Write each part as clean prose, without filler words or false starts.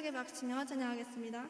힘차게 박수치며 찬양하겠습니다.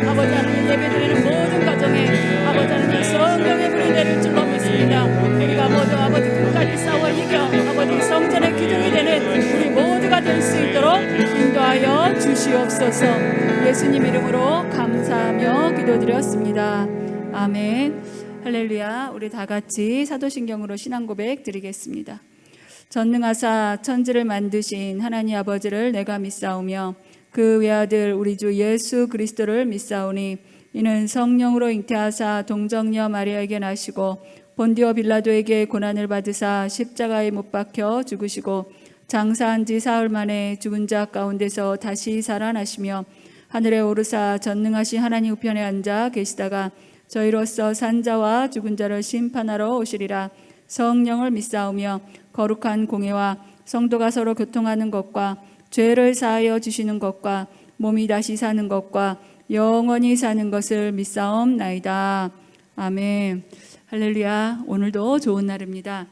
아버지 하나님 예배드리는 모든 가정에 아버지 하나님 성령의 불이 내릴 줄로 믿습니다. 우리가 모두 아버지 끝까지 싸워 이겨 아버지 성전의 기둥이 되는 우리 모두가 될 수 있도록 인도하여 주시옵소서. 예수님 이름으로 감사하며 기도드렸습니다. 아멘. 할렐루야. 우리 다 같이 사도신경으로 신앙고백 드리겠습니다. 전능하사 천지를 만드신 하나님 아버지를 내가 믿사오며 그 외아들 우리 주 예수 그리스도를 믿사오니 이는 성령으로 잉태하사 동정녀 마리아에게 나시고 본디오 빌라도에게 고난을 받으사 십자가에 못 박혀 죽으시고 장사한 지 사흘 만에 죽은 자 가운데서 다시 살아나시며 하늘에 오르사 전능하신 하나님 우편에 앉아 계시다가 저희로서 산 자와 죽은 자를 심판하러 오시리라. 성령을 믿사오며 거룩한 공회와 성도가 서로 교통하는 것과 죄를 사하여 주시는 것과 몸이 다시 사는 것과 영원히 사는 것을 믿사옵나이다. 아멘. 할렐루야. 오늘도 좋은 날입니다.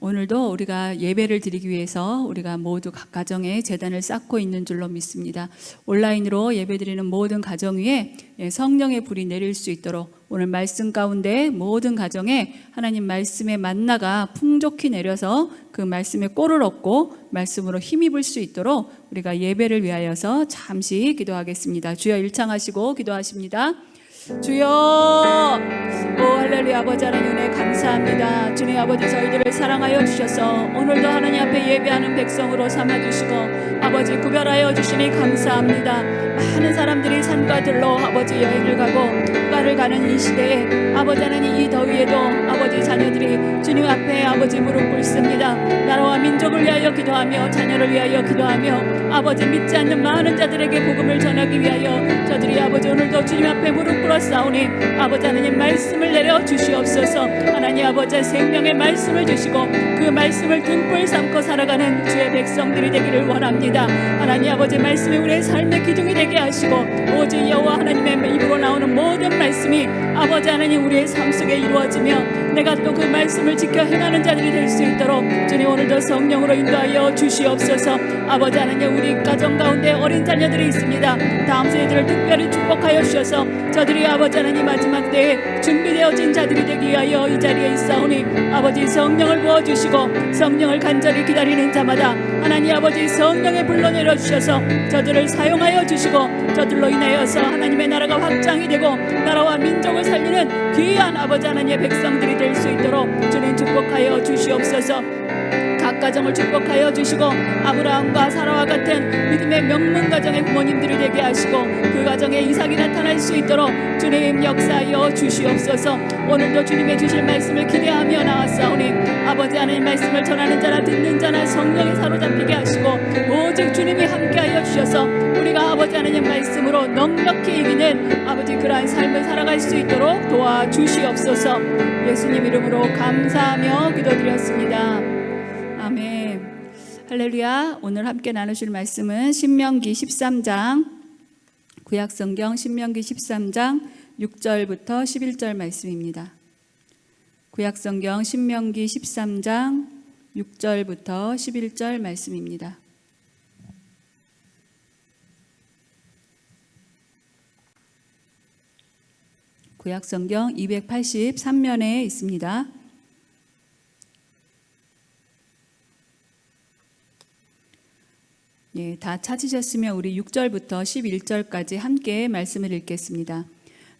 오늘도 우리가 예배를 드리기 위해서 우리가 모두 각 가정에 제단을 쌓고 있는 줄로 믿습니다. 온라인으로 예배드리는 모든 가정 위에 성령의 불이 내릴 수 있도록 오늘 말씀 가운데 모든 가정에 하나님 말씀의 만나가 풍족히 내려서 그 말씀의 꼴을 얻고 말씀으로 힘입을 수 있도록 우리가 예배를 위하여서 잠시 기도하겠습니다. 주여 일창하시고 기도하십니다. 주여, 오 할렐루야. 아버지 하나님 은혜 감사합니다. 주님 아버지 저희들을 사랑하여 주셔서 오늘도 하나님 앞에 예배하는 백성으로 삼아주시고 아버지 구별하여 주시니 감사합니다. 많은 사람들이 산과 들로 아버지 여행을 가고 휴가를 가는 이 시대에 아버지 하나님 이 더위에도 아버지 자녀들이 주님 앞에 아버지 무릎 꿇습니다. 나라와 민족을 위하여 기도하며 자녀를 위하여 기도하며 아버지 믿지 않는 많은 자들에게 복음을 전하기 위하여 저들이 아버지 오늘도 주님 앞에 무릎 꿇어 싸우니 아버지 하나님 말씀을 내려 주시옵소서. 하나님 아버지 생명의 말씀을 주시고 그 말씀을 등불 삼고 살아가는 주의 백성들이 되기를 원합니다. 하나님 아버지 말씀이 우리의 삶의 기둥이 되게 하시고 오직 여호와 하나님의 입으로 나오는 모든 말씀이 아버지 하나님 우리의 삶 속에 이루어지며 내가 또 그 말씀을 지켜 행하는 자들이 될 수 있도록 주님 오늘도 성령으로 인도하여 주시옵소서. 아버지 하나님 우리 가정 가운데 어린 자녀들이 있습니다. 다음 세대들을 특별히 축복하여 주셔서 저들이 아버지 하나님 마지막 때에 준비되어진 자들이 되기 위하여 이 자리에 있사오니 아버지 성령을 부어주시고 성령을 간절히 기다리는 자마다 하나님 아버지 성령의 불로 내려주셔서 저들을 사용하여 주시고 저들로 인하여서 하나님의 나라가 확장이 되고 나라와 민족을 살리는 귀한 아버지 하나님의 백성들이 될 수 있도록 주님 축복하여 주시옵소서. 각 가정을 축복하여 주시고 아브라함과 사라와 같은 믿음의 명문 가정의 부모님들이 되게 하시고 그 가정에 이삭이 나타날 수 있도록 주님 역사하여 주시옵소서. 오늘도 주님의 주실 말씀을 기대하며 나왔사오니 아버지 하나님 말씀을 전하는 자나 듣는 자나 성령에 사로잡히게 하시고 오직 주님이 함께하여 주셔서 우리가 아버지 하나님 말씀으로 넉넉히 이기는 아버지 그러한 삶을 살아갈 수 있도록 도와주시옵소서. 예수님 이름으로 감사하며 기도드렸습니다. 아멘. 할렐루야. 오늘 함께 나누실 말씀은 신명기 13장 구약성경 신명기 13장 6절부터 11절 말씀입니다. 구약성경 신명기 13장 6절부터 11절 말씀입니다. 구약성경 283면에 있습니다. 다 찾으셨으면 우리 6절부터 11절까지 함께 말씀을 읽겠습니다.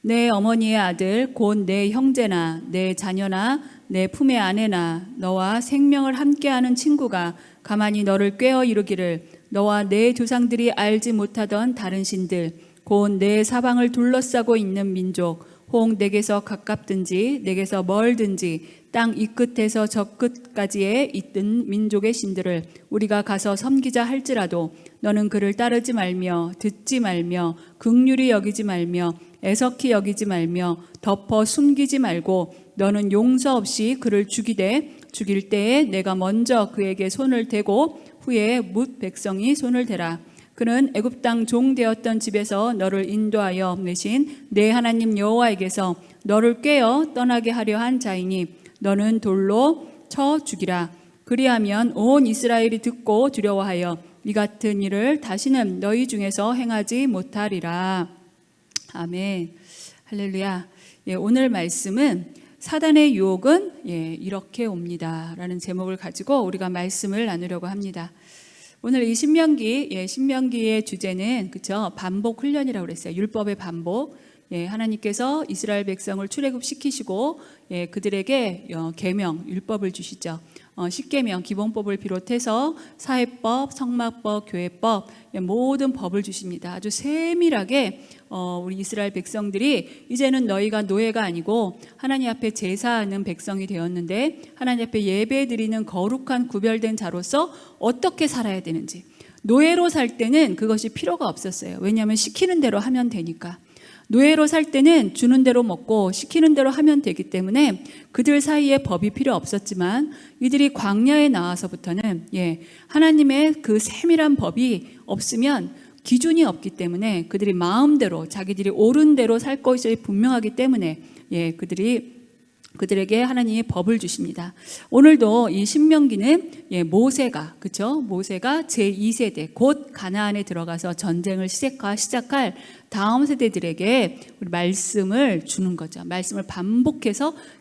내 어머니의 아들 곧 내 형제나 내 자녀나 내 품의 아내나 너와 생명을 함께하는 친구가 가만히 너를 꾀어 이루기를 너와 내 조상들이 알지 못하던 다른 신들 곧 내 사방을 둘러싸고 있는 민족 혹 내게서 가깝든지 내게서 멀든지 땅 이 끝에서 저 끝까지에 있던 민족의 신들을 우리가 가서 섬기자 할지라도 너는 그를 따르지 말며 듣지 말며 긍휼히 여기지 말며 애석히 여기지 말며 덮어 숨기지 말고 너는 용서 없이 그를 죽일 때에 내가 먼저 그에게 손을 대고 후에 뭇 백성이 손을 대라. 그는 애굽 땅 종 되었던 집에서 너를 인도하여 내신 내 하나님 여호와에게서 너를 꾀어 떠나게 하려 한 자이니 너는 돌로 쳐 죽이라. 그리하면 온 이스라엘이 듣고 두려워하여 이 같은 일을 다시는 너희 중에서 행하지 못하리라. 아멘. 할렐루야. 오늘 말씀은 사단의 유혹은 이렇게 옵니다 라는 제목을 가지고 우리가 말씀을 나누려고 합니다. 오늘 이 신명기의 주제는 그죠? 반복 훈련이라고 그랬어요. 율법의 반복. 하나님께서 이스라엘 백성을 출애굽시키시고 그들에게 계명, 율법을 주시죠. 십계명, 기본법을 비롯해서 사회법, 성막법, 교회법 모든 법을 주십니다. 아주 세밀하게 우리 이스라엘 백성들이 이제는 너희가 노예가 아니고 하나님 앞에 제사하는 백성이 되었는데 하나님 앞에 예배드리는 거룩한 구별된 자로서 어떻게 살아야 되는지. 노예로 살 때는 그것이 필요가 없었어요. 왜냐하면 시키는 대로 하면 되니까. 노예로 살 때는 주는 대로 먹고 시키는 대로 하면 되기 때문에 그들 사이에 법이 필요 없었지만 이들이 광야에 나와서부터는 하나님의 그 세밀한 법이 없으면 기준이 없기 때문에 그들이 마음대로 자기들이 옳은 대로 살 것이 분명하기 때문에 그들에게 하나님이 법을 주십니다. 오늘도 이 신명기는 모세가 제2세대 곧 가나안에 들어가서 전쟁을 시작할 다음 세대들에게 말씀을 주는 거죠. 말씀을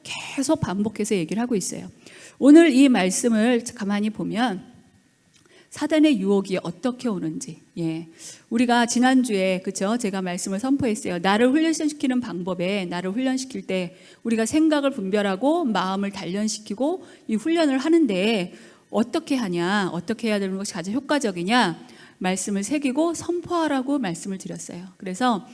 계속 반복해서 얘기를 하고 있어요. 오늘 이 말씀을 가만히 보면 사단의 유혹이 어떻게 오는지, 우리가 지난주에 제가 말씀을 선포했어요. 나를 훈련시키는 방법에 나를 훈련시킬 때 우리가 생각을 분별하고 마음을 단련시키고 이 훈련을 하는데 어떻게 하냐, 어떻게 해야 되는 것이 가장 효과적이냐, 말씀을 새기고 선포하라고 말씀을 드렸어요. 그래서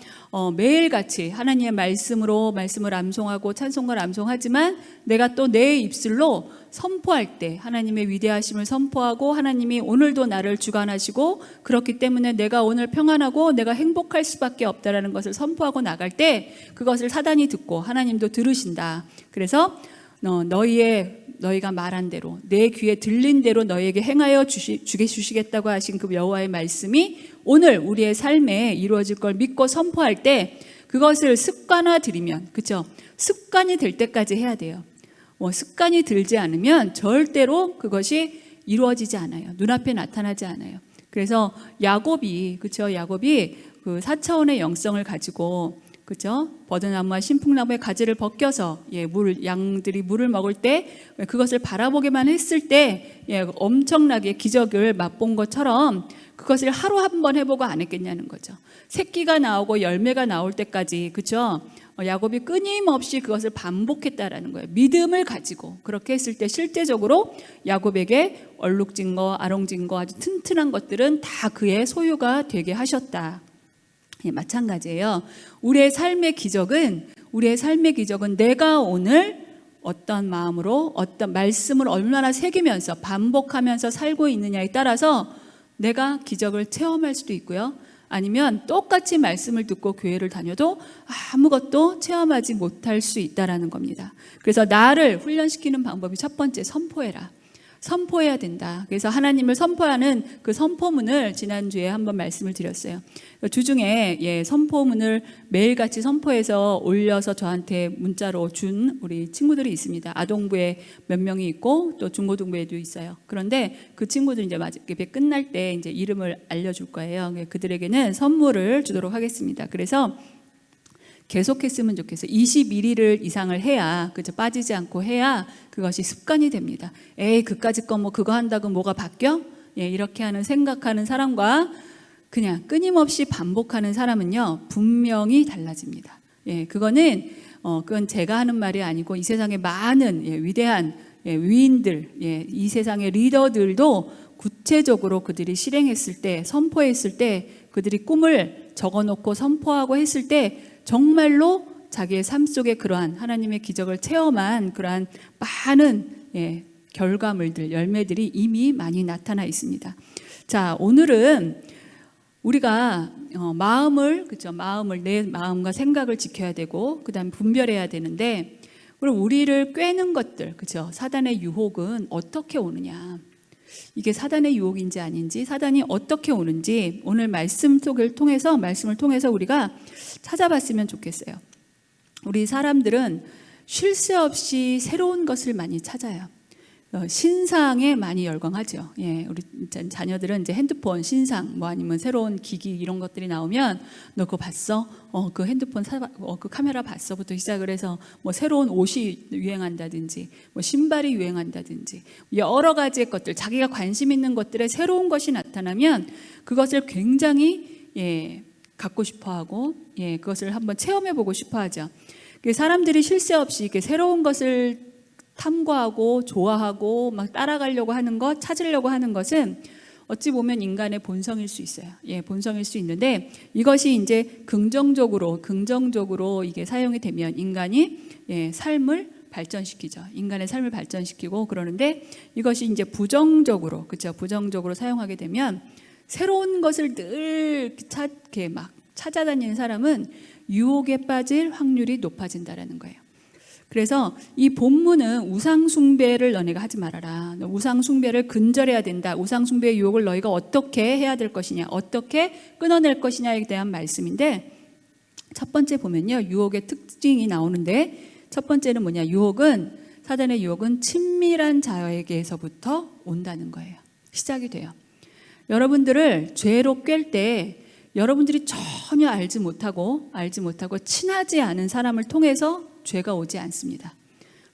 매일같이 하나님의 말씀을 암송하고 찬송을 암송하지만 내가 또 내 입술로 선포할 때 하나님의 위대하심을 선포하고 하나님이 오늘도 나를 주관하시고 그렇기 때문에 내가 오늘 평안하고 내가 행복할 수밖에 없다라는 것을 선포하고 나갈 때 그것을 사단이 듣고 하나님도 들으신다. 그래서 너희가 말한 대로 내 귀에 들린 대로 너희에게 행하여 주시겠다고 하신 그 여호와의 말씀이 오늘 우리의 삶에 이루어질 걸 믿고 선포할 때 그것을 습관화들이면 습관이 될 때까지 해야 돼요. 습관이 들지 않으면 절대로 그것이 이루어지지 않아요. 눈앞에 나타나지 않아요. 그래서 야곱이 그 4차원의 영성을 가지고 버드나무와 신풍나무의 가지를 벗겨서 양들이 물을 먹을 때 그것을 바라보기만 했을 때 엄청나게 기적을 맛본 것처럼 그것을 하루 한 번 해보고 안 했겠냐는 거죠. 새끼가 나오고 열매가 나올 때까지 야곱이 끊임없이 그것을 반복했다라는 거예요. 믿음을 가지고 그렇게 했을 때 실제적으로 야곱에게 얼룩진 거, 아롱진 거 아주 튼튼한 것들은 다 그의 소유가 되게 하셨다. 마찬가지예요. 우리의 삶의 기적은 내가 오늘 어떤 마음으로 어떤 말씀을 얼마나 새기면서 반복하면서 살고 있느냐에 따라서 내가 기적을 체험할 수도 있고요. 아니면 똑같이 말씀을 듣고 교회를 다녀도 아무것도 체험하지 못할 수 있다라는 겁니다. 그래서 나를 훈련시키는 방법이 첫 번째, 선포해야 된다. 그래서 하나님을 선포하는 그 선포문을 지난주에 한번 말씀을 드렸어요. 주중에 선포문을 매일같이 선포해서 올려서 저한테 문자로 준 우리 친구들이 있습니다. 아동부에 몇 명이 있고 또 중고등부에도 있어요. 그런데 그 친구들 이제 예배 끝날 때 이제 이름을 알려줄 거예요. 그들에게는 선물을 주도록 하겠습니다. 그래서 계속했으면 좋겠어요. 21일을 이상을 해야, 빠지지 않고 해야 그것이 습관이 됩니다. 그까짓 거 그거 한다고 뭐가 바뀌어? 이렇게 생각하는 사람과 그냥 끊임없이 반복하는 사람은요, 분명히 달라집니다. 그건 제가 하는 말이 아니고 이 세상의 많은 위대한 위인들, 이 세상의 리더들도 구체적으로 그들이 실행했을 때, 선포했을 때, 그들이 꿈을 적어놓고 선포하고 했을 때 정말로 자기의 삶 속에 그러한 하나님의 기적을 체험한 그러한 많은 결과물들, 열매들이 이미 많이 나타나 있습니다. 자, 오늘은 우리가 내 마음과 생각을 지켜야 되고 그다음에 분별해야 되는데, 그럼 우리를 꿰는 것들, 사단의 유혹은 어떻게 오느냐? 이게 사단의 유혹인지 아닌지, 사단이 어떻게 오는지 오늘 말씀을 통해서 우리가 찾아봤으면 좋겠어요. 우리 사람들은 쉴 새 없이 새로운 것을 많이 찾아요. 신상에 많이 열광하죠. 예, 우리 자녀들은 이제 핸드폰 신상, 뭐 아니면 새로운 기기 이런 것들이 나오면 너 그거 봤어? 그 핸드폰 그 카메라 봤어?부터 시작을 해서 뭐 새로운 옷이 유행한다든지, 뭐 신발이 유행한다든지 여러 가지의 것들, 자기가 관심 있는 것들에 새로운 것이 나타나면 그것을 굉장히 갖고 싶어하고 그것을 한번 체험해보고 싶어하죠. 사람들이 쉴 새 없이 이렇게 새로운 것을 탐구하고 좋아하고 막 따라가려고 하는 것, 찾으려고 하는 것은 어찌 보면 인간의 본성일 수 있어요. 본성일 수 있는데 이것이 이제 긍정적으로 이게 사용이 되면 인간이 삶을 발전시키죠. 인간의 삶을 발전시키고 그러는데 이것이 이제 부정적으로, 그렇죠? 부정적으로 사용하게 되면 새로운 것을 늘 이렇게 막 찾아다니는 사람은 유혹에 빠질 확률이 높아진다라는 거예요. 그래서 이 본문은 우상숭배를 너네가 하지 말아라. 우상숭배를 근절해야 된다. 우상숭배의 유혹을 너희가 어떻게 해야 될 것이냐, 어떻게 끊어낼 것이냐에 대한 말씀인데, 첫 번째 보면요, 유혹의 특징이 나오는데, 첫 번째는 뭐냐, 사단의 유혹은 친밀한 자에게서부터 온다는 거예요. 시작이 돼요. 여러분들을 죄로 꿰을 때 여러분들이 전혀 알지 못하고 친하지 않은 사람을 통해서 죄가 오지 않습니다.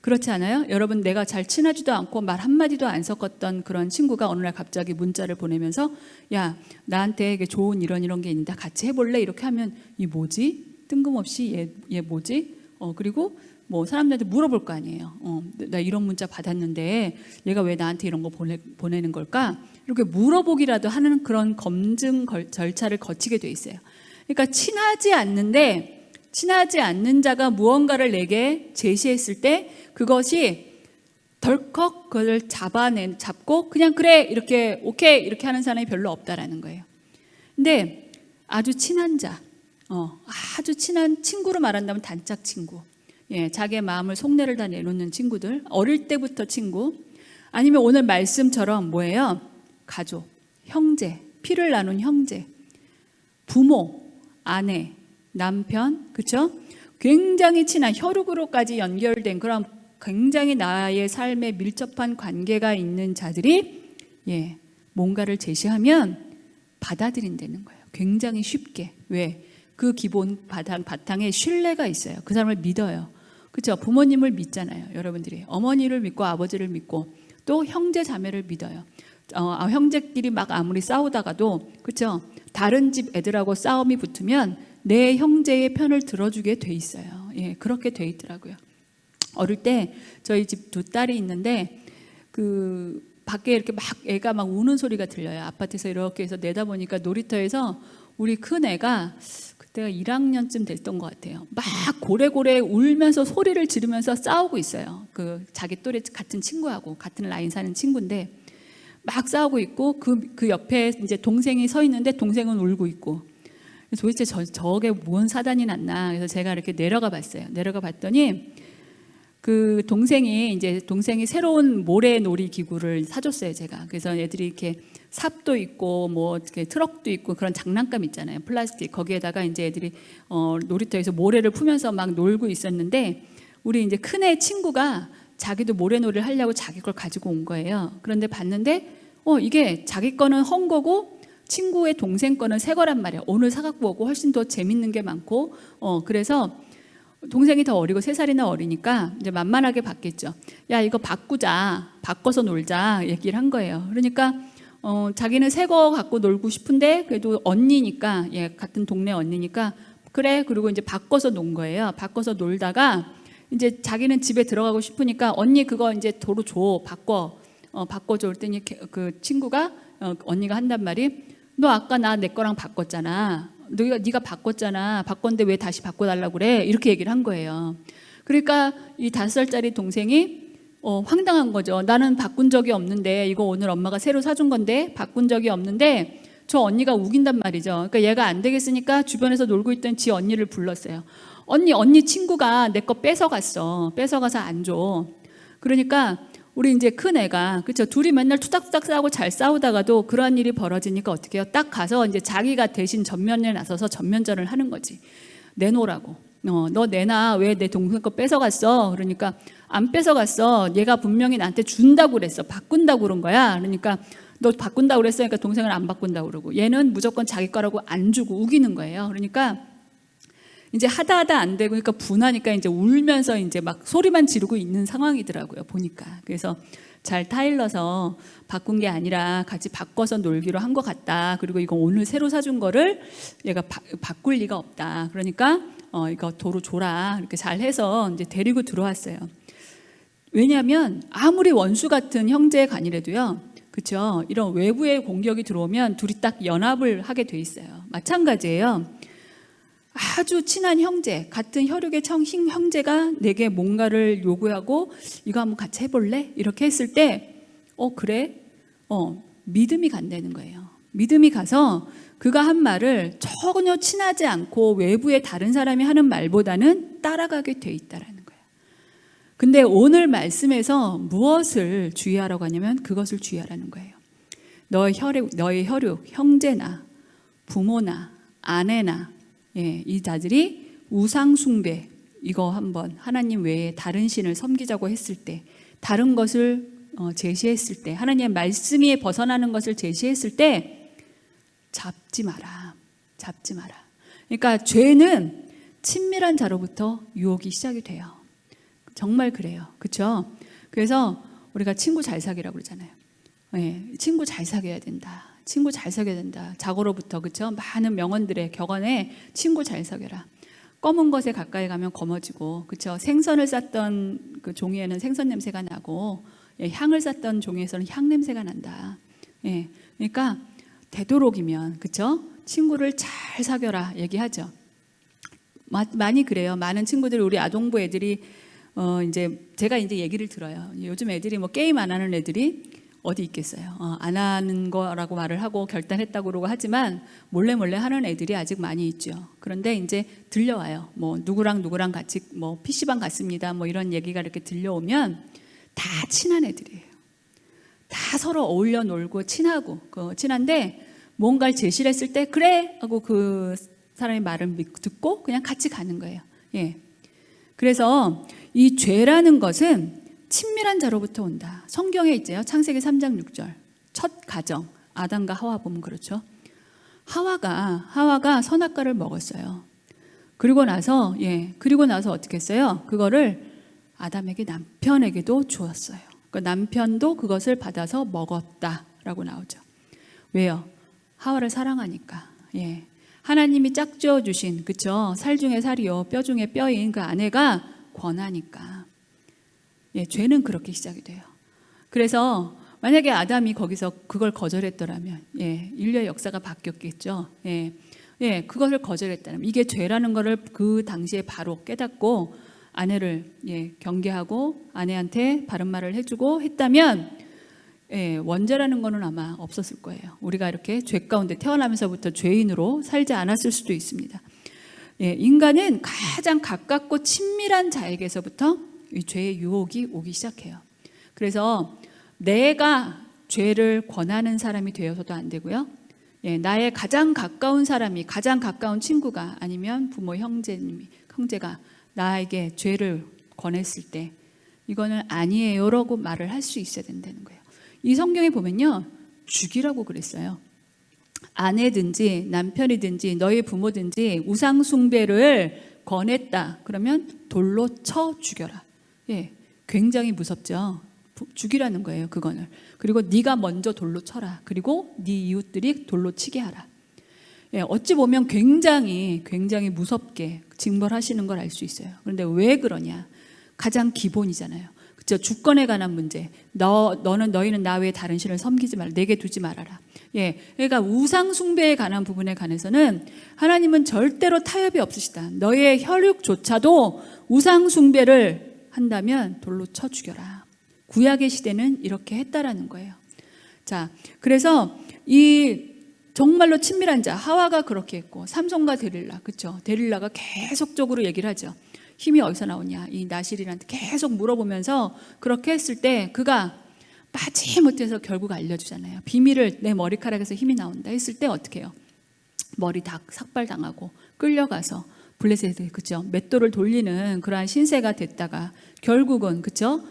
그렇지 않아요? 여러분, 내가 잘 친하지도 않고 말 한마디도 안 섞었던 그런 친구가 어느 날 갑자기 문자를 보내면서 야, 나한테 이게 좋은 이런 게 있는데 같이 해볼래? 이렇게 하면 이 뭐지? 뜬금없이 얘 뭐지? 그리고 뭐 사람들한테 물어볼 거 아니에요. 나 이런 문자 받았는데 얘가 왜 나한테 이런 거 보내는 걸까? 이렇게 물어보기라도 하는 그런 검증 절차를 거치게 돼 있어요. 그러니까 친하지 않는 자가 무언가를 내게 제시했을 때 그것이 덜컥 그걸 잡고 그냥 그래 이렇게 오케이 이렇게 하는 사람이 별로 없다라는 거예요. 근데 아주 친한 자, 아주 친한 친구로 말한다면 단짝 친구, 자기의 마음을 속내를 다 내놓는 친구들, 어릴 때부터 친구, 아니면 오늘 말씀처럼 뭐예요? 가족, 형제, 피를 나눈 형제, 부모, 아내, 남편, 그렇죠? 굉장히 친한 혈육으로까지 연결된 그런 굉장히 나의 삶에 밀접한 관계가 있는 자들이 뭔가를 제시하면 받아들인다는 거예요. 굉장히 쉽게. 왜? 그 기본 바탕에 신뢰가 있어요. 그 사람을 믿어요. 그렇죠? 부모님을 믿잖아요. 여러분들이 어머니를 믿고 아버지를 믿고 또 형제 자매를 믿어요. 형제끼리 막 아무리 싸우다가도, 그렇죠? 다른 집 애들하고 싸움이 붙으면 내 형제의 편을 들어주게 돼 있어요. 그렇게 돼 있더라고요. 어릴 때 저희 집 두 딸이 있는데 그 밖에 이렇게 막 애가 막 우는 소리가 들려요. 아파트에서 이렇게 해서 내다보니까 놀이터에서 우리 큰 애가 그때가 1학년쯤 됐던 것 같아요. 막 고래고래 울면서 소리를 지르면서 싸우고 있어요. 그 자기 또래 같은 친구하고 같은 라인 사는 친구인데 막 싸우고 있고 그 옆에 이제 동생이 서 있는데 동생은 울고 있고. 그래서 도대체 저게 뭔 사단이 났나. 그래서 제가 이렇게 내려가 봤어요. 내려가 봤더니 그 동생이 새로운 모래놀이 기구를 사줬어요, 제가. 그래서 애들이 이렇게 삽도 있고 뭐 이렇게 트럭도 있고 그런 장난감 있잖아요, 플라스틱. 거기에다가 이제 애들이 놀이터에서 모래를 풀면서 막 놀고 있었는데 우리 이제 큰애 친구가 자기도 모래놀이를 하려고 자기 걸 가지고 온 거예요. 그런데 봤는데 이게 자기 거는 헌 거고 친구의 동생 거는 새 거란 말이에요. 오늘 사갖고 오고 훨씬 더 재밌는 게 많고 그래서 동생이 더 어리고 3살이나 어리니까 이제 만만하게 받겠죠. 야, 이거 바꿔서 놀자 얘기를 한 거예요. 그러니까 자기는 새 거 갖고 놀고 싶은데 그래도 언니니까, 같은 동네 언니니까 그래. 그리고 이제 바꿔서 논 거예요. 바꿔서 놀다가 이제 자기는 집에 들어가고 싶으니까 언니 그거 이제 도로 줘, 바꿔줘. 그랬더니 그 친구가 언니가 한단 말이, 너 아까 내 거랑 바꿨잖아. 네가 바꿨잖아. 바꿨는데 왜 다시 바꿔달라고 그래? 이렇게 얘기를 한 거예요. 그러니까 이 5살짜리 동생이 황당한 거죠. 나는 바꾼 적이 없는데, 이거 오늘 엄마가 새로 사준 건데 바꾼 적이 없는데 저 언니가 우긴단 말이죠. 그러니까 얘가 안 되겠으니까 주변에서 놀고 있던 지 언니를 불렀어요. 언니 친구가 내 거 뺏어가서 안 줘. 그러니까 우리 이제 큰 애가, 그렇죠? 둘이 맨날 투닥투닥 싸우고 잘 싸우다가도 그러한 일이 벌어지니까 어떻게 해요? 딱 가서 이제 자기가 대신 전면에 나서서 전면전을 하는 거지. 내놓으라고. 너 내놔. 왜 내 동생 거 뺏어갔어? 그러니까 안 뺏어갔어. 얘가 분명히 나한테 준다고 그랬어. 바꾼다고 그런 거야. 그러니까 너 바꾼다고 그랬으니까 동생은 안 바꾼다고 그러고, 얘는 무조건 자기 거라고 안 주고 우기는 거예요. 그러니까 이제 하다 안 되고, 그러니까 분하니까 이제 울면서 이제 막 소리만 지르고 있는 상황이더라고요, 보니까. 그래서 잘 타일러서 바꾼 게 아니라 같이 바꿔서 놀기로 한 것 같다. 그리고 이거 오늘 새로 사준 거를 얘가 바꿀 리가 없다. 그러니까 이거 도로 줘라. 이렇게 잘 해서 이제 데리고 들어왔어요. 왜냐하면 아무리 원수 같은 형제 간이라도요, 그렇죠? 이런 외부의 공격이 들어오면 둘이 딱 연합을 하게 돼 있어요. 마찬가지예요. 아주 친한 형제, 같은 혈육의 형제가 내게 뭔가를 요구하고 이거 한번 같이 해볼래? 이렇게 했을 때 그래? 믿음이 간다는 거예요. 믿음이 가서 그가 한 말을 전혀 친하지 않고 외부의 다른 사람이 하는 말보다는 따라가게 돼 있다라는 거예요. 근데 오늘 말씀에서 무엇을 주의하라고 하냐면 그것을 주의하라는 거예요. 너의 혈육, 형제나 부모나 아내나 이 자들이 우상 숭배, 이거 한번 하나님 외에 다른 신을 섬기자고 했을 때, 다른 것을 제시했을 때, 하나님의 말씀에 벗어나는 것을 제시했을 때 잡지 마라. 그러니까 죄는 친밀한 자로부터 유혹이 시작이 돼요. 정말 그래요. 그렇죠? 그래서 우리가 친구 잘 사귀라고 그러잖아요. 친구 잘 사귀어야 된다. 친구 잘 사귀어야 된다. 자고로부터, 그렇죠? 많은 명언들의 격언에 친구 잘 사귀라. 검은 것에 가까이 가면 검어지고, 그렇죠? 생선을 쌌던 그 종이에는 생선 냄새가 나고, 향을 쌌던 종이에서는 향 냄새가 난다. 그러니까 되도록이면, 그렇죠? 친구를 잘 사귀어라 얘기하죠. 많이 그래요. 많은 친구들, 우리 아동부 애들이 이제 제가 이제 얘기를 들어요. 요즘 애들이 뭐 게임 안 하는 애들이 어디 있겠어요. 안 하는 거라고 말을 하고 결단했다고 그러고 하지만 몰래 하는 애들이 아직 많이 있죠. 그런데 이제 들려와요. 뭐 누구랑 같이 뭐 PC방 갔습니다. 뭐 이런 얘기가 이렇게 들려오면 다 친한 애들이에요. 다 서로 어울려 놀고 친하고 친한데 뭔가를 제시를 했을 때 그래 하고 그 사람의 말을 듣고 그냥 같이 가는 거예요. 그래서 이 죄라는 것은 친밀한 자로부터 온다. 성경에 있죠. 창세기 3장 6절. 첫 가정, 아담과 하와 보면 그렇죠. 하와가 선악과를 먹었어요. 그리고 나서 어떻게 했어요? 그거를 아담에게, 남편에게도 주었어요. 그 남편도 그것을 받아서 먹었다라고 나오죠. 왜요? 하와를 사랑하니까. 하나님이 짝지어 주신, 그쵸? 살 중에 살이요, 뼈 중에 뼈인 그 아내가 권하니까. 죄는 그렇게 시작이 돼요. 그래서 만약에 아담이 거기서 그걸 거절했더라면, 인류의 역사가 바뀌었겠죠. 그것을 거절했다면, 이게 죄라는 것을 그 당시에 바로 깨닫고 아내를 경계하고 아내한테 바른 말을 해주고 했다면, 원죄라는 거는 아마 없었을 거예요. 우리가 이렇게 죄 가운데 태어나면서부터 죄인으로 살지 않았을 수도 있습니다. 인간은 가장 가깝고 친밀한 자에게서부터 이 죄의 유혹이 오기 시작해요. 그래서 내가 죄를 권하는 사람이 되어서도 안 되고요. 나의 가장 가까운 사람이, 가장 가까운 친구가 아니면 부모, 형제가 나에게 죄를 권했을 때 이거는 아니에요라고 말을 할 수 있어야 된다는 거예요. 이 성경에 보면요, 죽이라고 그랬어요. 아내든지 남편이든지 너희 부모든지 우상 숭배를 권했다. 그러면 돌로 쳐 죽여라. 굉장히 무섭죠. 죽이라는 거예요, 그거는. 그리고 네가 먼저 돌로 쳐라. 그리고 네 이웃들이 돌로 치게 하라. 어찌 보면 굉장히 무섭게 징벌하시는 걸 알 수 있어요. 그런데 왜 그러냐? 가장 기본이잖아요. 그렇죠? 주권에 관한 문제. 너희는 나 외에 다른 신을 섬기지 말라. 내게 두지 말아라. 그러니까 우상 숭배에 관한 부분에 관해서는 하나님은 절대로 타협이 없으시다. 너의 혈육조차도 우상 숭배를 한다면 돌로 쳐 죽여라. 구약의 시대는 이렇게 했다라는 거예요. 자, 그래서 이 정말로 친밀한 자 하와가 그렇게 했고, 삼손과 데릴라, 그렇죠? 데릴라가 계속적으로 얘기를 하죠. 힘이 어디서 나오냐, 이 나실이한테 계속 물어보면서 그렇게 했을 때 그가 마지못해서 결국 알려주잖아요. 비밀을, 내 머리카락에서 힘이 나온다 했을 때 어떻게 해요? 머리 삭발당하고 끌려가서 블레셋이 그죠? 맷돌을 돌리는 그러한 신세가 됐다가 결국은 그죠?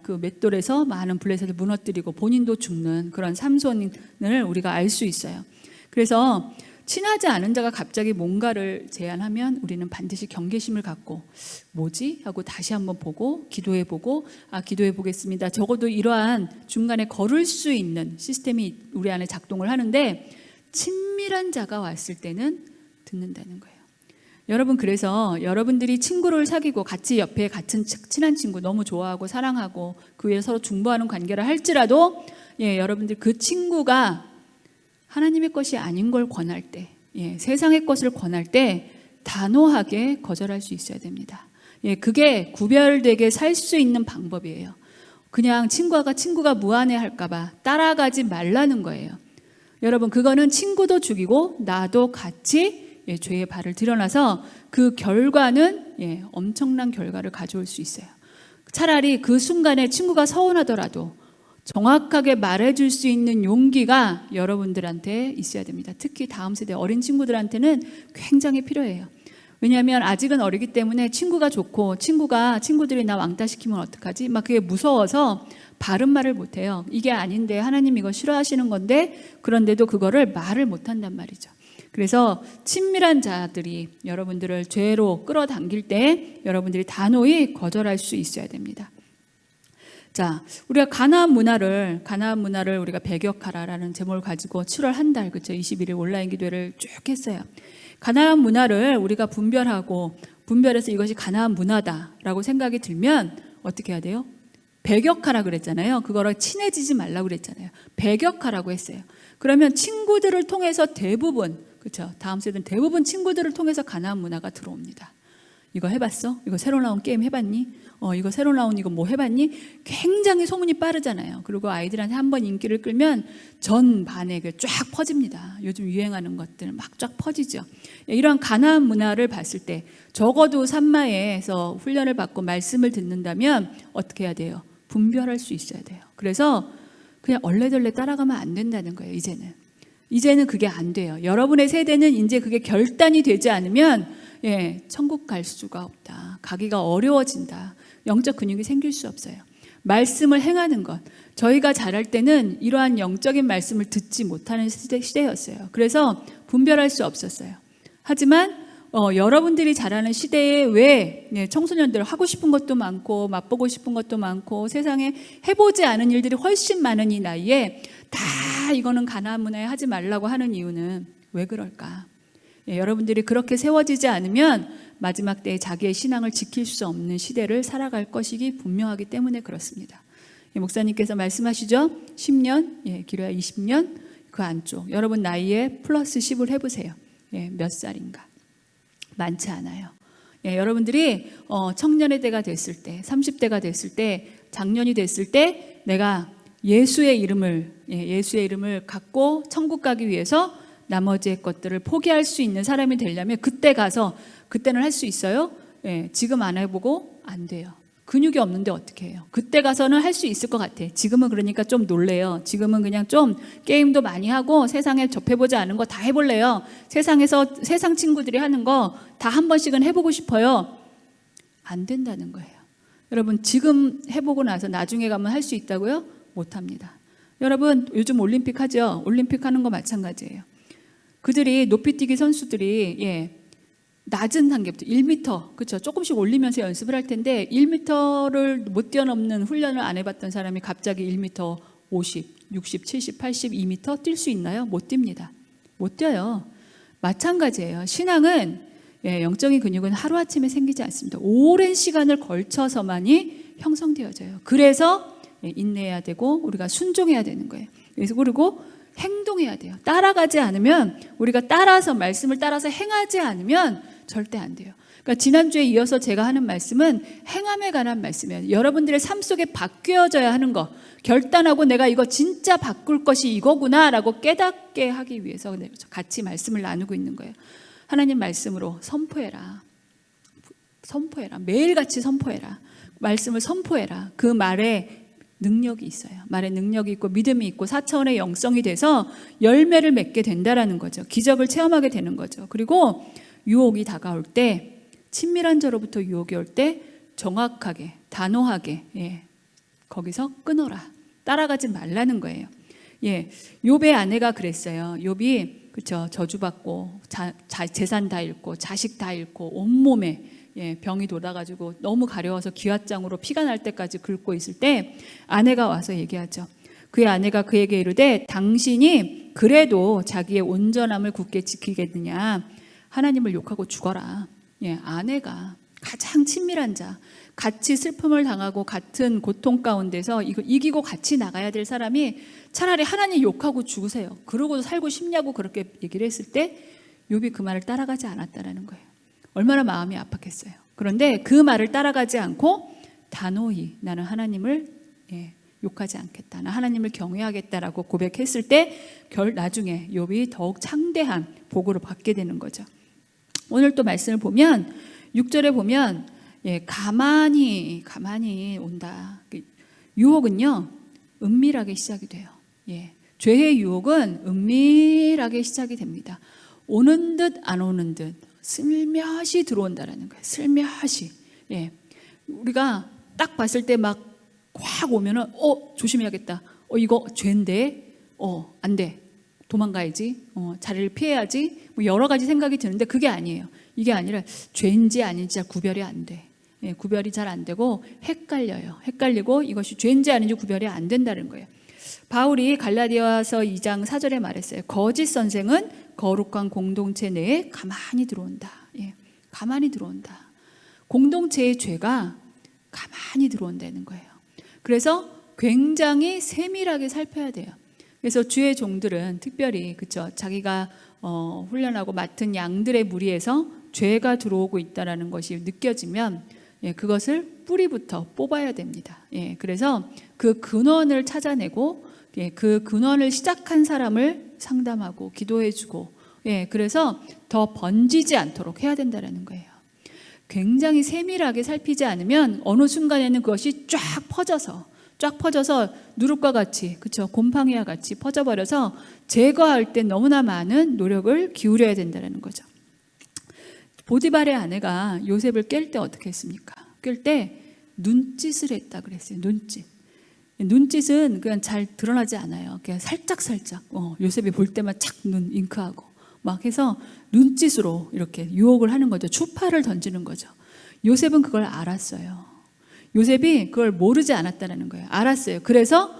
그 맷돌에서 많은 블레셋을 무너뜨리고 본인도 죽는 그런 삼손을 우리가 알 수 있어요. 그래서 친하지 않은 자가 갑자기 뭔가를 제안하면 우리는 반드시 경계심을 갖고 뭐지? 하고 다시 한번 보고 기도해보고 기도해보겠습니다. 적어도 이러한 중간에 걸을 수 있는 시스템이 우리 안에 작동을 하는데 친밀한 자가 왔을 때는 듣는다는 거예요. 여러분, 그래서 여러분들이 친구를 사귀고 같이 옆에 같은 친한 친구 너무 좋아하고 사랑하고 그 위에 서로 중보하는 관계를 할지라도 여러분들 그 친구가 하나님의 것이 아닌 걸 권할 때, 세상의 것을 권할 때 단호하게 거절할 수 있어야 됩니다. 그게 구별되게 살 수 있는 방법이에요. 그냥 친구가 무안해할까 봐 따라가지 말라는 거예요. 여러분, 그거는 친구도 죽이고 나도 같이 죄의 발을 들여놔서 그 결과는 엄청난 결과를 가져올 수 있어요. 차라리 그 순간에 친구가 서운하더라도 정확하게 말해줄 수 있는 용기가 여러분들한테 있어야 됩니다. 특히 다음 세대 어린 친구들한테는 굉장히 필요해요. 왜냐하면 아직은 어리기 때문에 친구가 좋고 친구들이 나 왕따시키면 어떡하지? 막 그게 무서워서 바른 말을 못해요. 이게 아닌데 하나님 이거 싫어하시는 건데 그런데도 그거를 말을 못한단 말이죠. 그래서 친밀한 자들이 여러분들을 죄로 끌어당길 때 여러분들이 단호히 거절할 수 있어야 됩니다. 자, 우리가 가나안 문화를 우리가 배격하라라는 제목을 가지고 7월 한 달, 그렇죠? 21일 온라인 기도회를 쭉 했어요. 가나안 문화를 우리가 분별해서 이것이 가나안 문화다라고 생각이 들면 어떻게 해야 돼요? 배격하라 그랬잖아요. 그거랑 친해지지 말라고 그랬잖아요. 배격하라고 했어요. 그러면 친구들을 통해서 대부분, 그렇죠? 다음 세대는 대부분 친구들을 통해서 가나안 문화가 들어옵니다. 이거 해봤어? 이거 새로 나온 게임 해봤니? 이거 새로 나온 이거 뭐 해봤니? 굉장히 소문이 빠르잖아요. 그리고 아이들한테 한번 인기를 끌면 전 반에 쫙 퍼집니다. 요즘 유행하는 것들 막 쫙 퍼지죠. 이런 가나안 문화를 봤을 때 적어도 산마에서 훈련을 받고 말씀을 듣는다면 어떻게 해야 돼요? 분별할 수 있어야 돼요. 그래서 그냥 얼레덜레 따라가면 안 된다는 거예요. 이제는 그게 안 돼요. 여러분의 세대는 이제 그게 결단이 되지 않으면 천국 갈 수가 없다. 가기가 어려워진다. 영적 근육이 생길 수 없어요. 말씀을 행하는 것. 저희가 자랄 때는 이러한 영적인 말씀을 듣지 못하는 시대였어요. 그래서 분별할 수 없었어요. 하지만 여러분들이 자라는 시대에 왜 청소년들 하고 싶은 것도 많고 맛보고 싶은 것도 많고 세상에 해보지 않은 일들이 훨씬 많은 이 나이에 다 이거는 가나안 문화에 하지 말라고 하는 이유는 왜 그럴까? 여러분들이 그렇게 세워지지 않으면 마지막 때에 자기의 신앙을 지킬 수 없는 시대를 살아갈 것이기 분명하기 때문에 그렇습니다. 목사님께서 말씀하시죠. 10년, 길어야 20년 그 안쪽. 여러분 나이에 플러스 10을 해보세요. 몇 살인가? 많지 않아요. 여러분들이 청년의 때가 됐을 때, 30대가 됐을 때, 장년이 됐을 때 내가 예수의 이름을 갖고 천국 가기 위해서 나머지의 것들을 포기할 수 있는 사람이 되려면 그때는 할 수 있어요? 지금 안 해보고 안 돼요. 근육이 없는데 어떻게 해요? 그때 가서는 할 수 있을 것 같아. 지금은 그러니까 좀 놀래요. 지금은 그냥 좀 게임도 많이 하고 세상에 접해보지 않은 거 다 해볼래요. 세상에서 세상 친구들이 하는 거 다 한 번씩은 해보고 싶어요. 안 된다는 거예요. 여러분 지금 해보고 나서 나중에 가면 할 수 있다고요? 못합니다. 여러분 요즘 올림픽 하죠? 올림픽 하는 거 마찬가지예요. 그들이 높이뛰기 선수들이 낮은 단계부터 1m, 그렇죠? 조금씩 올리면서 연습을 할 텐데 1m를 못 뛰어넘는 훈련을 안 해봤던 사람이 갑자기 1m 50, 60, 70, 80, 2m 뛸 수 있나요? 못 뜁니다. 못 뛰어요. 마찬가지예요. 신앙은 영적인 근육은 하루아침에 생기지 않습니다. 오랜 시간을 걸쳐서만이 형성되어져요. 그래서 인내해야 되고 우리가 순종해야 되는 거예요. 그리고 행동해야 돼요. 따라가지 않으면 우리가 말씀을 따라서 행하지 않으면 절대 안 돼요. 그러니까 지난주에 이어서 제가 하는 말씀은 행함에 관한 말씀이에요. 여러분들의 삶 속에 바뀌어져야 하는 거, 결단하고 내가 이거 진짜 바꿀 것이 이거구나 라고 깨닫게 하기 위해서 같이 말씀을 나누고 있는 거예요. 하나님 말씀으로 선포해라. 매일같이 선포해라. 말씀을 선포해라. 그 말에 능력이 있어요. 말에 능력이 있고 믿음이 있고 4차원의 영성이 돼서 열매를 맺게 된다라는 거죠. 기적을 체험하게 되는 거죠. 그리고 유혹이 다가올 때, 친밀한 저로부터 유혹이 올 때 정확하게, 단호하게, 거기서 끊어라. 따라가지 말라는 거예요. 욥의 아내가 그랬어요. 욥이 그렇죠. 저주받고 재산 다 잃고 자식 다 잃고 온몸에 병이 돌아가지고 너무 가려워서 기왓장으로 피가 날 때까지 긁고 있을 때 아내가 와서 얘기하죠. 그의 아내가 그에게 이르되 당신이 그래도 자기의 온전함을 굳게 지키겠느냐. 하나님을 욕하고 죽어라. 아내가 가장 친밀한 자, 같이 슬픔을 당하고 같은 고통 가운데서 이거 이기고 같이 나가야 될 사람이 차라리 하나님 욕하고 죽으세요. 그러고 살고 싶냐고 그렇게 얘기를 했을 때 욥이 그 말을 따라가지 않았다라는 거예요. 얼마나 마음이 아팠겠어요. 그런데 그 말을 따라가지 않고 단호히 나는 하나님을 욕하지 않겠다. 나 하나님을 경외하겠다라고 고백했을 때 나중에 욥이 더욱 창대한 복으로 받게 되는 거죠. 오늘 또 말씀을 보면 6절에 보면 가만히 온다. 유혹은요 은밀하게 시작이 돼요. 죄의 유혹은 은밀하게 시작이 됩니다. 오는 듯 안 오는 듯 슬며시 들어온다라는 거예요. 슬며시. 우리가 딱 봤을 때 막 확 오면은 조심해야겠다. 이거 죄인데 안 돼. 도망가야지. 자리를 피해야지. 뭐 여러 가지 생각이 드는데 그게 아니에요. 이게 아니라 죄인지 아닌지 잘 구별이 안 돼. 구별이 잘 안 되고 헷갈려요. 헷갈리고 이것이 죄인지 아닌지 구별이 안 된다는 거예요. 바울이 갈라디아서 2장 4절에 말했어요. 거짓 선생은 거룩한 공동체 내에 가만히 들어온다. 가만히 들어온다. 공동체의 죄가 가만히 들어온다는 거예요. 그래서 굉장히 세밀하게 살펴야 돼요. 그래서 주의 종들은 특별히 그렇죠. 자기가 훈련하고 맡은 양들의 무리에서 죄가 들어오고 있다라는 것이 느껴지면 그것을 뿌리부터 뽑아야 됩니다. 그래서 그 근원을 찾아내고 그 근원을 시작한 사람을 상담하고 기도해주고 그래서 더 번지지 않도록 해야 된다는 거예요. 굉장히 세밀하게 살피지 않으면 어느 순간에는 그것이 쫙 퍼져서 누룩과 같이 그렇죠. 곰팡이와 같이 퍼져버려서 제거할 때 너무나 많은 노력을 기울여야 된다는 거죠. 보디발의 아내가 요셉을 깰 때 어떻게 했습니까? 깰 때 눈짓을 했다 그랬어요. 눈짓은 그냥 잘 드러나지 않아요. 그냥 살짝 요셉이 볼 때만 착 눈 잉크하고 막 해서 눈짓으로 이렇게 유혹을 하는 거죠. 추파를 던지는 거죠. 요셉은 그걸 알았어요. 요셉이 그걸 모르지 않았다는 거예요. 알았어요. 그래서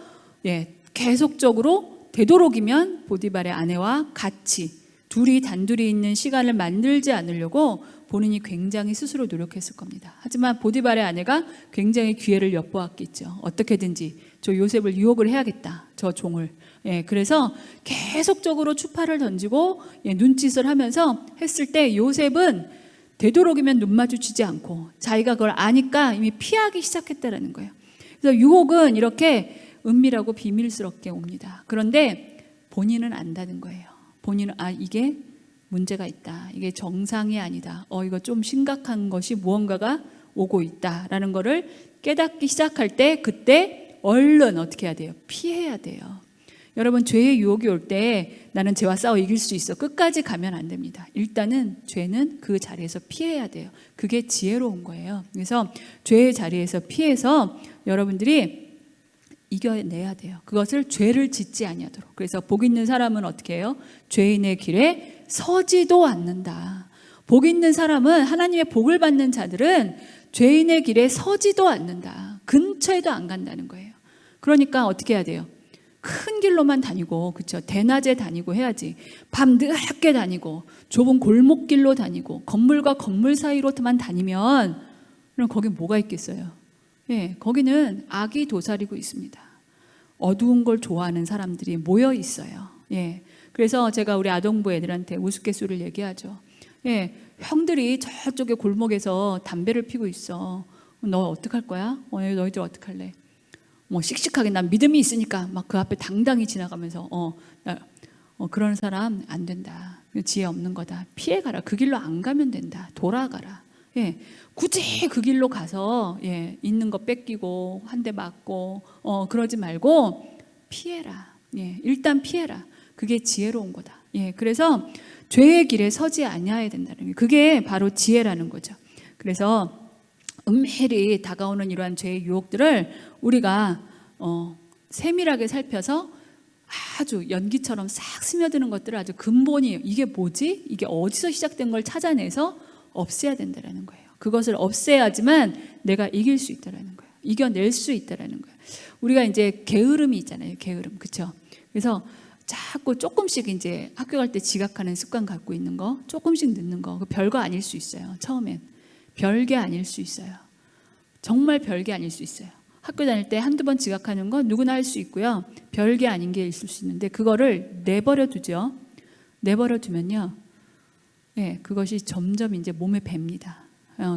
계속적으로 되도록이면 보디발의 아내와 같이 둘이 단둘이 있는 시간을 만들지 않으려고 본인이 굉장히 스스로 노력했을 겁니다. 하지만 보디발의 아내가 굉장히 기회를 엿보았겠죠. 어떻게든지 저 요셉을 유혹을 해야겠다. 저 종을. 그래서 계속적으로 추파를 던지고 눈짓을 하면서 했을 때 요셉은 되도록이면 눈 마주치지 않고 자기가 그걸 아니까 이미 피하기 시작했다라는 거예요. 그래서 유혹은 이렇게 은밀하고 비밀스럽게 옵니다. 그런데 본인은 안다는 거예요. 본인은 이게 문제가 있다. 이게 정상이 아니다. 이거 좀 심각한 것이 무언가가 오고 있다라는 거를 깨닫기 시작할 때 그때 얼른 어떻게 해야 돼요? 피해야 돼요. 여러분 죄의 유혹이 올 때 나는 죄와 싸워 이길 수 있어. 끝까지 가면 안 됩니다. 일단은 죄는 그 자리에서 피해야 돼요. 그게 지혜로운 거예요. 그래서 죄의 자리에서 피해서 여러분들이 이겨내야 돼요. 그것을 죄를 짓지 아니하도록. 그래서 복 있는 사람은 어떻게 해요? 죄인의 길에 서지도 않는다. 복 있는 사람은 하나님의 복을 받는 자들은 죄인의 길에 서지도 않는다. 근처에도 안 간다는 거예요. 그러니까 어떻게 해야 돼요? 큰 길로만 다니고 그렇죠. 대낮에 다니고 해야지. 밤 늦게 다니고 좁은 골목길로 다니고 건물과 건물 사이로만 다니면 그럼 거기 뭐가 있겠어요? 거기는 악이 도사리고 있습니다. 어두운 걸 좋아하는 사람들이 모여 있어요. 그래서 제가 우리 아동부 애들한테 우스갯소리를 얘기하죠. 형들이 저쪽에 골목에서 담배를 피고 있어. 너 어떡할 거야? 너희들 어떡할래? 씩씩하게 난 믿음이 있으니까 막 그 앞에 당당히 지나가면서 그런 사람 안 된다. 지혜 없는 거다. 피해가라. 그 길로 안 가면 된다. 돌아가라. 굳이 그 길로 가서 있는 거 뺏기고 한 대 맞고 그러지 말고 피해라. 일단 피해라. 그게 지혜로운 거다. 예, 그래서 죄의 길에 서지 아니해야 된다는 게 그게 바로 지혜라는 거죠. 그래서 은밀히 다가오는 이러한 죄의 유혹들을 우리가 세밀하게 살펴서 아주 연기처럼 싹 스며드는 것들을 아주 근본이 이게 뭐지? 이게 어디서 시작된 걸 찾아내서 없애야 된다는 거예요. 그것을 없애야지만 내가 이길 수 있다는 거예요. 이겨낼 수 있다는 거예요. 우리가 이제 게으름이 있잖아요. 게으름, 그렇죠? 그래서 자꾸 조금씩 이제 학교 갈 때 지각하는 습관 갖고 있는 거, 조금씩 늦는 거, 그 별거 아닐 수 있어요. 처음엔 별게 아닐 수 있어요. 정말 별게 아닐 수 있어요. 학교 다닐 때 한두 번 지각하는 건 누구나 할 수 있고요. 별게 아닌 게 있을 수 있는데 그거를 내버려 두죠. 내버려 두면요, 예, 그것이 점점 이제 몸에 뵭니다.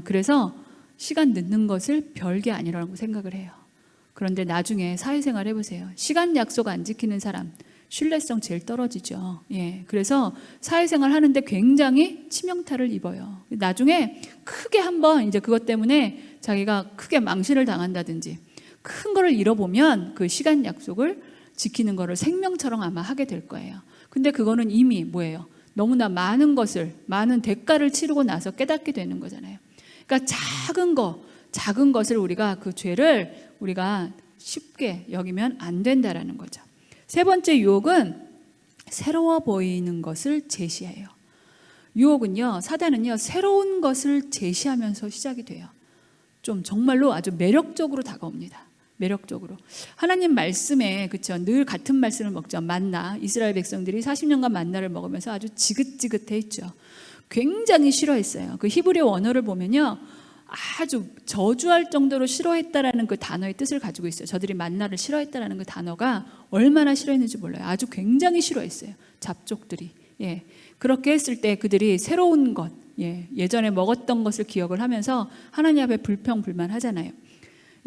그래서 시간 늦는 것을 별게 아니라고 생각을 해요. 그런데 나중에 사회생활 해보세요. 시간 약속 안 지키는 사람 신뢰성 제일 떨어지죠. 예, 그래서 사회생활 하는데 굉장히 치명타를 입어요. 나중에 크게 한번 이제 그것 때문에 자기가 크게 망신을 당한다든지 큰 거를 잃어보면 그 시간 약속을 지키는 거를 생명처럼 아마 하게 될 거예요. 근데 그거는 이미 뭐예요? 너무나 많은 것을, 많은 대가를 치르고 나서 깨닫게 되는 거잖아요. 그러니까 작은 것을 우리가 그 죄를 우리가 쉽게 여기면 안 된다라는 거죠. 세 번째 유혹은 새로워 보이는 것을 제시해요. 유혹은요, 사단은요, 새로운 것을 제시하면서 시작이 돼요. 좀 정말로 아주 매력적으로 다가옵니다. 매력적으로. 하나님 말씀에, 그쵸, 늘 같은 말씀을 먹죠. 만나. 이스라엘 백성들이 40년간 만나를 먹으면서 아주 지긋지긋해 했죠. 굉장히 싫어했어요. 그 히브리 원어를 보면요, 아주 저주할 정도로 싫어했다라는 그 단어의 뜻을 가지고 있어요. 저들이 만나를 싫어했다라는 그 단어가 얼마나 싫어했는지 몰라요. 아주 굉장히 싫어했어요. 잡족들이. 예. 그렇게 했을 때 그들이 새로운 것, 예, 예전에 먹었던 것을 기억을 하면서 하나님 앞에 불평불만하잖아요.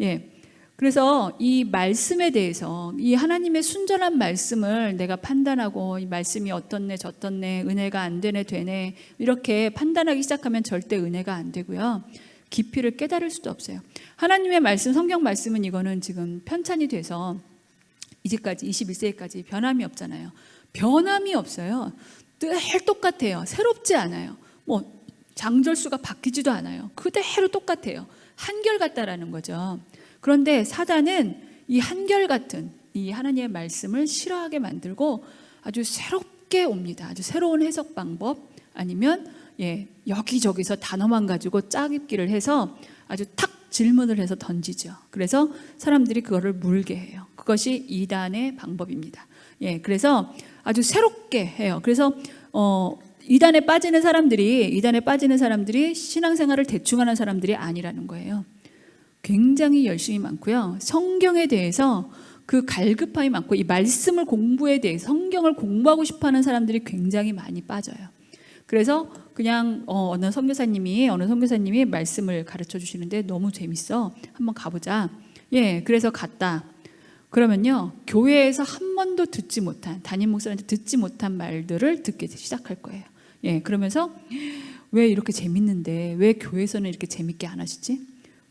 예. 그래서 이 말씀에 대해서 이 하나님의 순전한 말씀을 내가 판단하고 이 말씀이 어떻네 저떻네 은혜가 안 되네 되네 이렇게 판단하기 시작하면 절대 은혜가 안 되고요. 깊이를 깨달을 수도 없어요. 하나님의 말씀, 성경 말씀은 이거는 지금 편찬이 돼서 이제까지 21세기까지 변함이 없잖아요. 변함이 없어요. 늘 똑같아요. 새롭지 않아요. 뭐 장절수가 바뀌지도 않아요. 그대로 똑같아요. 한결같다라는 거죠. 그런데 사단은 이 한결같은 이 하나님의 말씀을 싫어하게 만들고 아주 새롭게 옵니다. 아주 새로운 해석 방법 아니면 예, 여기저기서 단어만 가지고 짜깁기를 해서 아주 탁 질문을 해서 던지죠. 그래서 사람들이 그거를 물게 해요. 그것이 이단의 방법입니다. 예, 그래서 아주 새롭게 해요. 그래서 이단에 빠지는 사람들이 신앙생활을 대충 하는 사람들이 아니라는 거예요. 굉장히 열심히 많고요. 성경에 대해서 그 갈급함이 많고 이 말씀을 공부에 대해서 성경을 공부하고 싶어하는 사람들이 굉장히 많이 빠져요. 그래서 그냥 어느 선교사님이 말씀을 가르쳐 주시는데 너무 재밌어. 한번 가보자. 예, 그래서 갔다. 그러면요, 교회에서 한 번도 듣지 못한, 담임 목사한테 듣지 못한 말들을 듣기 시작할 거예요. 예, 그러면서 왜 이렇게 재밌는데 왜 교회에서는 이렇게 재밌게 안 하시지?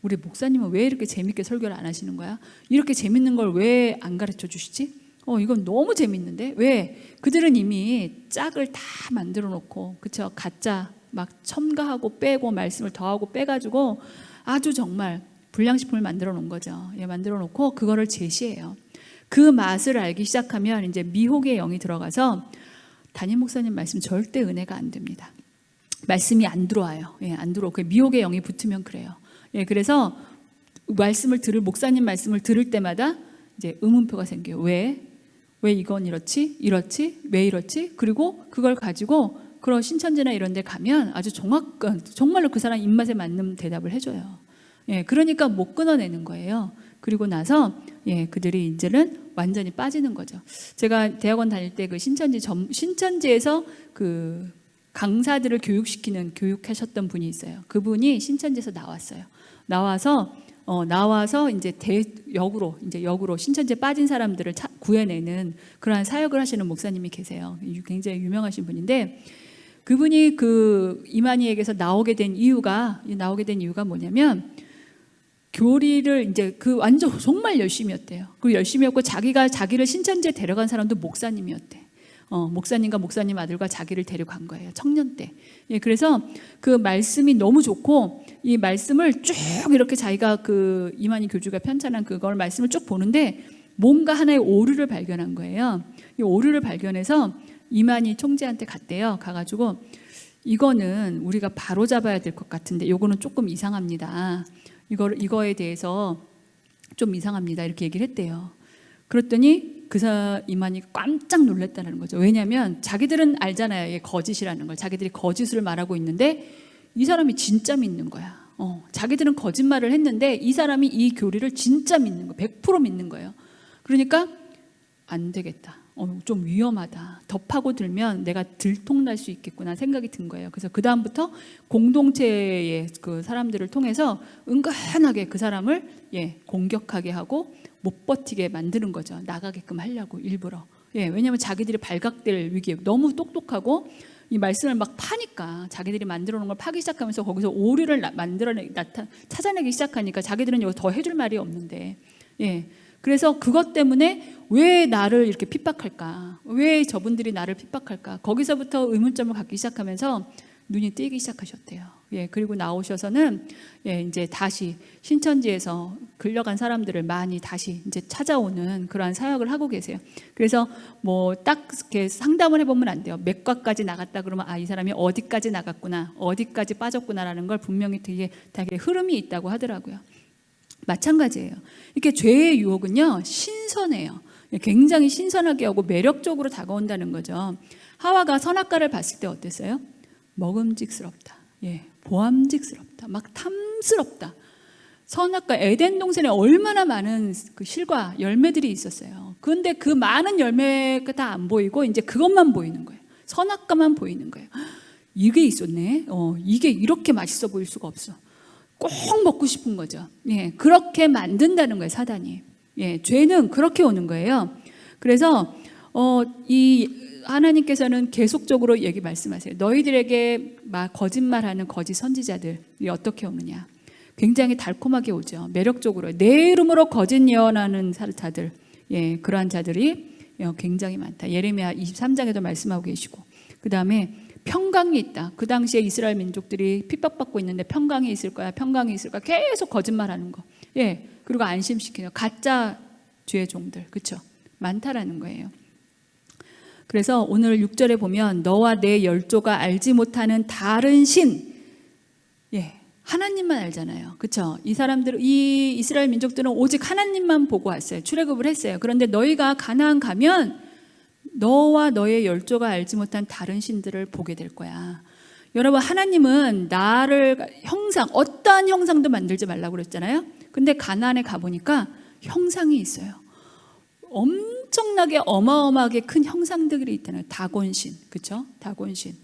우리 목사님은 왜 이렇게 재밌게 설교를 안 하시는 거야? 이렇게 재밌는 걸 왜 안 가르쳐 주시지? 이건 너무 재밌는데? 왜? 그들은 이미 짝을 다 만들어 놓고, 그쵸? 가짜 막 첨가하고 빼고 말씀을 더하고 빼가지고 아주 정말 불량식품을 만들어 놓은 거죠. 예, 만들어 놓고 그거를 제시해요. 그 맛을 알기 시작하면 이제 미혹의 영이 들어가서 담임 목사님 말씀 절대 은혜가 안 됩니다. 말씀이 안 들어와요. 예, 안 들어오고 미혹의 영이 붙으면 그래요. 예, 그래서 목사님 말씀을 들을 때마다 이제 의문표가 생겨요. 왜 이건 이렇지? 왜 이렇지? 그리고 그걸 가지고 그런 신천지나 이런 데 가면 아주 정말로 그 사람 입맛에 맞는 대답을 해줘요. 예, 그러니까 못 끊어내는 거예요. 그리고 나서 예, 그들이 이제는 완전히 빠지는 거죠. 제가 대학원 다닐 때 그 신천지에서 그 강사들을 교육하셨던 분이 있어요. 그분이 신천지에서 나왔어요. 나와서 이제 역으로 신천지에 빠진 사람들을 구해내는 그러한 사역을 하시는 목사님이 계세요. 굉장히 유명하신 분인데 그분이 그 이만희에게서 나오게 된 이유가 뭐냐면 교리를 이제 그 완전 정말 열심히 했대요. 그 열심히 했고 자기를 신천지에 데려간 사람도 목사님이었대. 목사님과 목사님 아들과 자기를 데려간 거예요. 청년 때. 예, 그래서 그 말씀이 너무 좋고 이 말씀을 쭉 이렇게 자기가 그 이만희 교주가 편찬한 그걸 말씀을 쭉 보는데 뭔가 하나의 오류를 발견한 거예요. 이 오류를 발견해서 이만희 총재한테 갔대요. 가가지고 이거는 우리가 바로 잡아야 될 것 같은데 요거는 조금 이상합니다. 이거에 대해서 좀 이상합니다. 이렇게 얘기를 했대요. 그랬더니 이만희가 깜짝 놀랐다는 거죠. 왜냐하면 자기들은 알잖아요. 이게 거짓이라는 걸. 자기들이 거짓을 말하고 있는데 이 사람이 진짜 믿는 거야. 자기들은 거짓말을 했는데 이 사람이 이 교리를 진짜 믿는 거, 100% 믿는 거예요. 그러니까 안 되겠다. 좀 위험하다. 더 파고들면 내가 들통날 수 있겠구나 생각이 든 거예요. 그래서 그 다음부터 공동체의 그 사람들을 통해서 은근하게 그 사람을 공격하게 하고 못 버티게 만드는 거죠. 나가게끔 하려고 일부러. 왜냐하면 자기들이 발각될 위기에 너무 똑똑하고 이 말씀을 막 파니까 자기들이 만들어 놓은 걸 파기 시작하면서 거기서 오류를 찾아내기 시작하니까 자기들은 여기 더 해줄 말이 없는데 그래서 그것 때문에 왜 나를 이렇게 핍박할까? 왜 저분들이 나를 핍박할까? 거기서부터 의문점을 갖기 시작하면서 눈이 뜨이기 시작하셨대요. 그리고 나오셔서는 이제 다시 신천지에서 끌려간 사람들을 많이 다시 이제 찾아오는 그러한 사역을 하고 계세요. 그래서 뭐 딱 이렇게 상담을 해보면 안 돼요. 몇 과까지 나갔다 그러면 이 사람이 어디까지 나갔구나, 어디까지 빠졌구나라는 걸 분명히 되게 흐름이 있다고 하더라고요. 마찬가지예요. 이렇게 죄의 유혹은요 신선해요. 굉장히 신선하게 하고 매력적으로 다가온다는 거죠. 하와가 선악과를 봤을 때 어땠어요? 먹음직스럽다. 보암직스럽다. 막 탐스럽다. 선악과 에덴 동산에 얼마나 많은 그 실과 열매들이 있었어요. 그런데 그 많은 열매가 다 안 보이고 이제 그것만 보이는 거예요. 선악과만 보이는 거예요. 이게 있었네. 이게 이렇게 맛있어 보일 수가 없어. 꼭 먹고 싶은 거죠. 그렇게 만든다는 거예요, 사단이. 죄는 그렇게 오는 거예요. 그래서 이 하나님께서는 계속적으로 말씀하세요. 너희들에게 거짓말하는 거짓 선지자들이 어떻게 오느냐. 굉장히 달콤하게 오죠. 매력적으로. 내 이름으로 거짓 예언하는 자들, 그러한 자들이 굉장히 많다. 예레미야 23장에도 말씀하고 계시고, 그 다음에 평강이 있다. 그 당시에 이스라엘 민족들이 핍박받고 있는데 평강이 있을 거야, 평강이 있을 거야. 계속 거짓말하는 거. 그리고 안심시키는 가짜 죄의 종들, 그렇죠? 많다라는 거예요. 그래서 오늘 6절에 보면 너와 내 열조가 알지 못하는 다른 신, 하나님만 알잖아요. 그렇죠? 이 사람들, 이 이스라엘 민족들은 오직 하나님만 보고 왔어요. 출애굽을 했어요. 그런데 너희가 가나안 가면 너와 너의 열조가 알지 못한 다른 신들을 보게 될 거야. 여러분, 하나님은 나를 어떠한 형상도 만들지 말라고 그랬잖아요. 근데 가나안에 가보니까 형상이 있어요. 엄청나게 어마어마하게 큰 형상들이 있다는 다곤신, 그렇죠? 다곤신.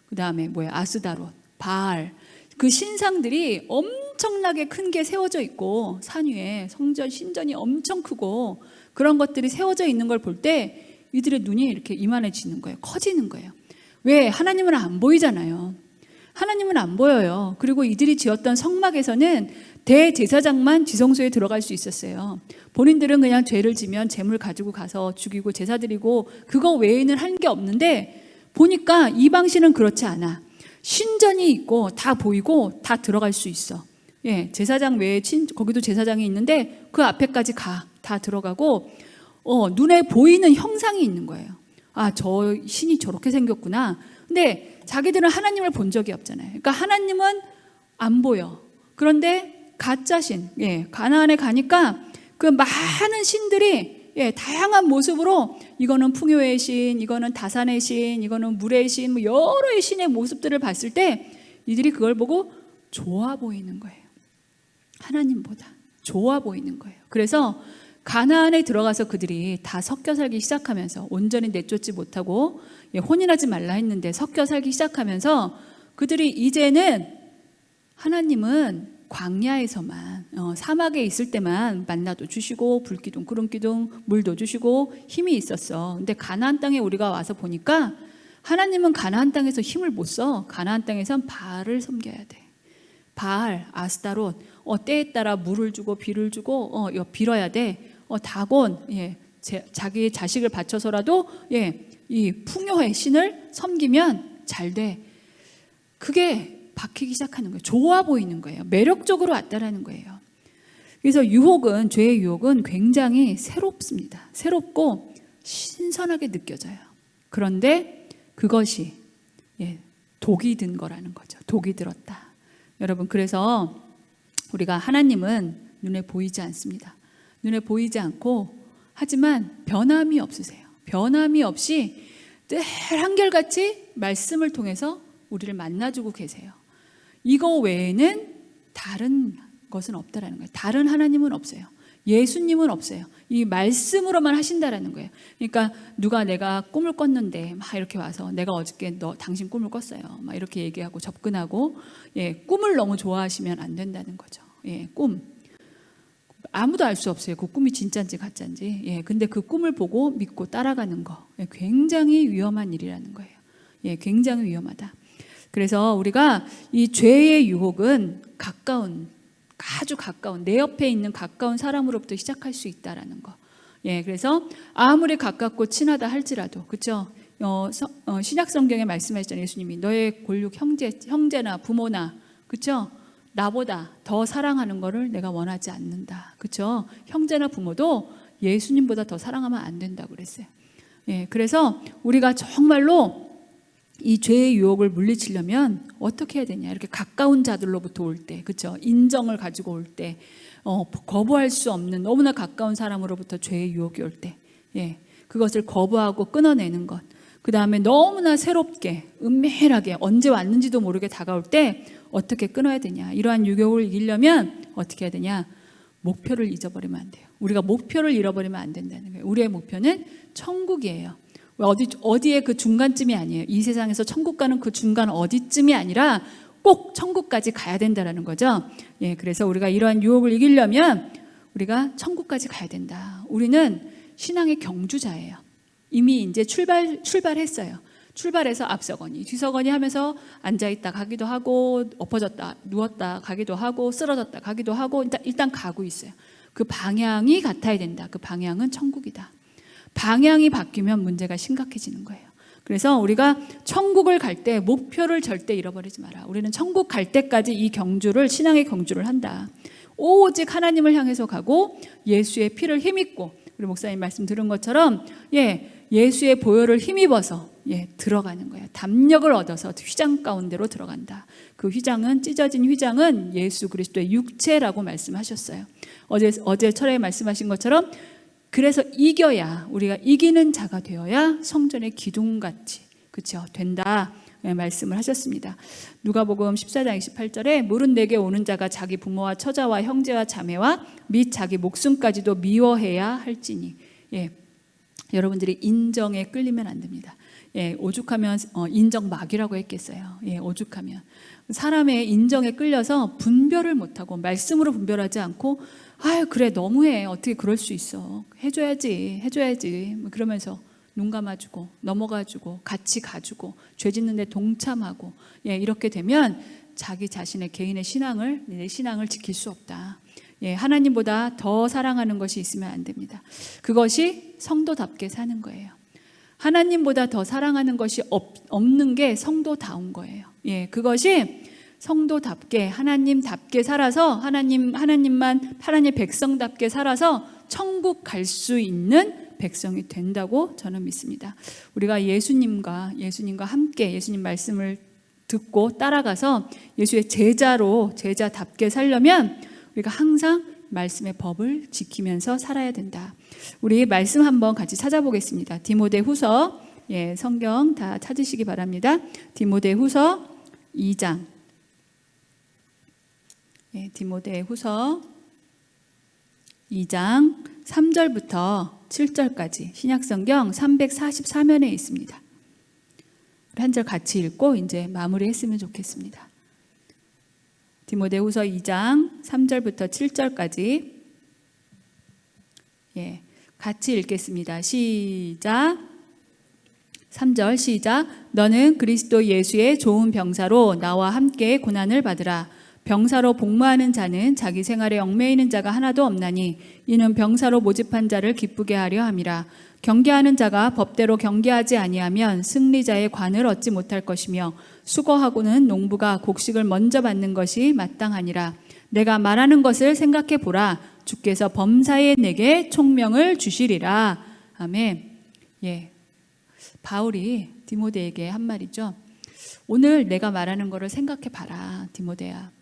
그 다음에 아스다롯, 바알. 그 신상들이 엄청나게 큰 게 세워져 있고 산 위에 성전, 신전이 엄청 크고 그런 것들이 세워져 있는 걸 볼 때 이들의 눈이 이렇게 이만해지는 거예요. 커지는 거예요. 왜? 하나님은 안 보이잖아요. 하나님은 안 보여요. 그리고 이들이 지었던 성막에서는 대제사장만 지성소에 들어갈 수 있었어요. 본인들은 그냥 죄를 지면 제물 가지고 가서 죽이고 제사 드리고 그거 외에는 한 게 없는데 보니까 이방신은 그렇지 않아. 신전이 있고 다 보이고 다 들어갈 수 있어. 제사장 외에 거기도 제사장이 있는데 그 앞에까지 다 들어가고 눈에 보이는 형상이 있는 거예요. 저 신이 저렇게 생겼구나. 근데 자기들은 하나님을 본 적이 없잖아요. 그러니까 하나님은 안 보여. 그런데 가짜 신, 가나안에 가니까 그 많은 신들이 다양한 모습으로 이거는 풍요의 신, 이거는 다산의 신, 이거는 물의 신, 여러의 신의 모습들을 봤을 때 이들이 그걸 보고 좋아 보이는 거예요. 하나님보다 좋아 보이는 거예요. 그래서 가나안에 들어가서 그들이 다 섞여 살기 시작하면서 온전히 내쫓지 못하고 혼인하지 말라 했는데 섞여 살기 시작하면서 그들이 이제는 하나님은 광야에서만 사막에 있을 때만 만나도 주시고 불기둥 구름기둥 물도 주시고 힘이 있었어. 근데 가나안 땅에 우리가 와서 보니까 하나님은 가나안 땅에서 힘을 못 써. 가나안 땅에선 바알을 섬겨야 돼. 바알, 아스타롯, 때에 따라 물을 주고 비를 주고 빌어야 돼. 다곤, 자기의 자식을 바쳐서라도 이 풍요의 신을 섬기면 잘 돼. 그게 박히기 시작하는 거예요. 좋아 보이는 거예요. 매력적으로 왔다라는 거예요. 그래서 유혹은, 죄의 유혹은 굉장히 새롭습니다. 새롭고 신선하게 느껴져요. 그런데 그것이 독이 든 거라는 거죠. 독이 들었다. 여러분, 그래서 우리가 하나님은 눈에 보이지 않습니다. 눈에 보이지 않고, 하지만 변함이 없으세요. 변함이 없이 늘 한결같이 말씀을 통해서 우리를 만나주고 계세요. 이거 외에는 다른 것은 없다라는 거예요. 다른 하나님은 없어요. 예수님은 없어요. 이 말씀으로만 하신다라는 거예요. 그러니까 누가 내가 꿈을 꿨는데 막 이렇게 와서 내가 어저께 당신 꿈을 꿨어요. 막 이렇게 얘기하고 접근하고, 꿈을 너무 좋아하시면 안 된다는 거죠. 꿈. 아무도 알 수 없어요. 그 꿈이 진짜인지 가짜인지. 근데 그 꿈을 보고 믿고 따라가는 거, 굉장히 위험한 일이라는 거예요. 굉장히 위험하다. 그래서 우리가 이 죄의 유혹은 아주 가까운, 내 옆에 있는 가까운 사람으로부터 시작할 수 있다라는 거. 그래서 아무리 가깝고 친하다 할지라도, 그렇죠? 신약 성경에 말씀하셨잖아요. 예수님이 너의 골육 형제나 부모나, 그렇죠? 나보다 더 사랑하는 거를 내가 원하지 않는다. 그렇죠? 형제나 부모도 예수님보다 더 사랑하면 안 된다고 그랬어요. 그래서 우리가 정말로 이 죄의 유혹을 물리치려면 어떻게 해야 되냐? 이렇게 가까운 자들로부터 올 때, 그렇죠? 인정을 가지고 올 때, 거부할 수 없는 너무나 가까운 사람으로부터 죄의 유혹이 올 때, 그것을 거부하고 끊어내는 것. 그 다음에 너무나 새롭게, 은밀하게, 언제 왔는지도 모르게 다가올 때 어떻게 끊어야 되냐? 이러한 유혹을 이기려면 어떻게 해야 되냐? 목표를 잊어버리면 안 돼요. 우리가 목표를 잃어버리면 안 된다는 거예요. 우리의 목표는 천국이에요. 어디에 그 중간쯤이 아니에요. 이 세상에서 천국 가는 그 중간 어디쯤이 아니라 꼭 천국까지 가야 된다는 거죠. 그래서 우리가 이러한 유혹을 이기려면 우리가 천국까지 가야 된다. 우리는 신앙의 경주자예요. 이미 이제 출발했어요. 출발해서 앞서거니 뒤서거니 하면서 앉아있다 가기도 하고, 엎어졌다 누웠다 가기도 하고, 쓰러졌다 가기도 하고, 일단 가고 있어요. 그 방향이 같아야 된다. 그 방향은 천국이다. 방향이 바뀌면 문제가 심각해지는 거예요. 그래서 우리가 천국을 갈 때 목표를 절대 잃어버리지 마라. 우리는 천국 갈 때까지 이 경주를, 신앙의 경주를 한다. 오직 하나님을 향해서 가고 예수의 피를 힘입고, 우리 목사님 말씀 들은 것처럼 예수의 보혈을 힘입어서 들어가는 거예요. 담력을 얻어서 휘장 가운데로 들어간다. 그 휘장은, 찢어진 휘장은 예수 그리스도의 육체라고 말씀하셨어요. 어제 철에 말씀하신 것처럼, 그래서 이겨야, 우리가 이기는 자가 되어야 성전의 기둥같이, 그렇죠? 된다 말씀을 하셨습니다. 누가복음 14장 28절에 물은 내게 오는 자가 자기 부모와 처자와 형제와 자매와 및 자기 목숨까지도 미워해야 할지니. 여러분들이 인정에 끌리면 안 됩니다. 오죽하면 인정막이라고 했겠어요. 오죽하면 사람의 인정에 끌려서 분별을 못하고, 말씀으로 분별하지 않고, 아유 그래 너무해, 어떻게 그럴 수 있어, 해줘야지 그러면서 눈 감아주고 넘어가주고 같이 가주고 죄 짓는 데 동참하고, 이렇게 되면 자기 자신의 개인의 신앙을, 내 신앙을 지킬 수 없다. 하나님보다 더 사랑하는 것이 있으면 안 됩니다. 그것이 성도답게 사는 거예요. 하나님보다 더 사랑하는 것이 없는 게 성도다운 거예요. 그것이 성도답게, 하나님답게 살아서, 하나님의 백성답게 살아서 천국 갈 수 있는 백성이 된다고 저는 믿습니다. 우리가 예수님과 함께 예수님 말씀을 듣고 따라가서 예수의 제자답게 살려면 우리가 항상 말씀의 법을 지키면서 살아야 된다. 우리 말씀 한번 같이 찾아보겠습니다. 디모데후서, 성경 다 찾으시기 바랍니다. 디모데후서 2장. 디모데후서 2장 3절부터 7절까지 신약성경 344면에 있습니다. 한 절 같이 읽고 이제 마무리했으면 좋겠습니다. 디모데후서 2장 3절부터 7절까지 같이 읽겠습니다. 시작. 3절 시작. 너는 그리스도 예수의 좋은 병사로 나와 함께 고난을 받으라. 병사로 복무하는 자는 자기 생활에 얽매이는 자가 하나도 없나니 이는 병사로 모집한 자를 기쁘게 하려 함이라. 경계하는 자가 법대로 경계하지 아니하면 승리자의 관을 얻지 못할 것이며 수고하고는 농부가 곡식을 먼저 받는 것이 마땅하니라. 내가 말하는 것을 생각해 보라. 주께서 범사에 내게 총명을 주시리라. 아멘. 예, 바울이 디모데에게 한 말이죠. 오늘 내가 말하는 것을 생각해 봐라, 디모데야.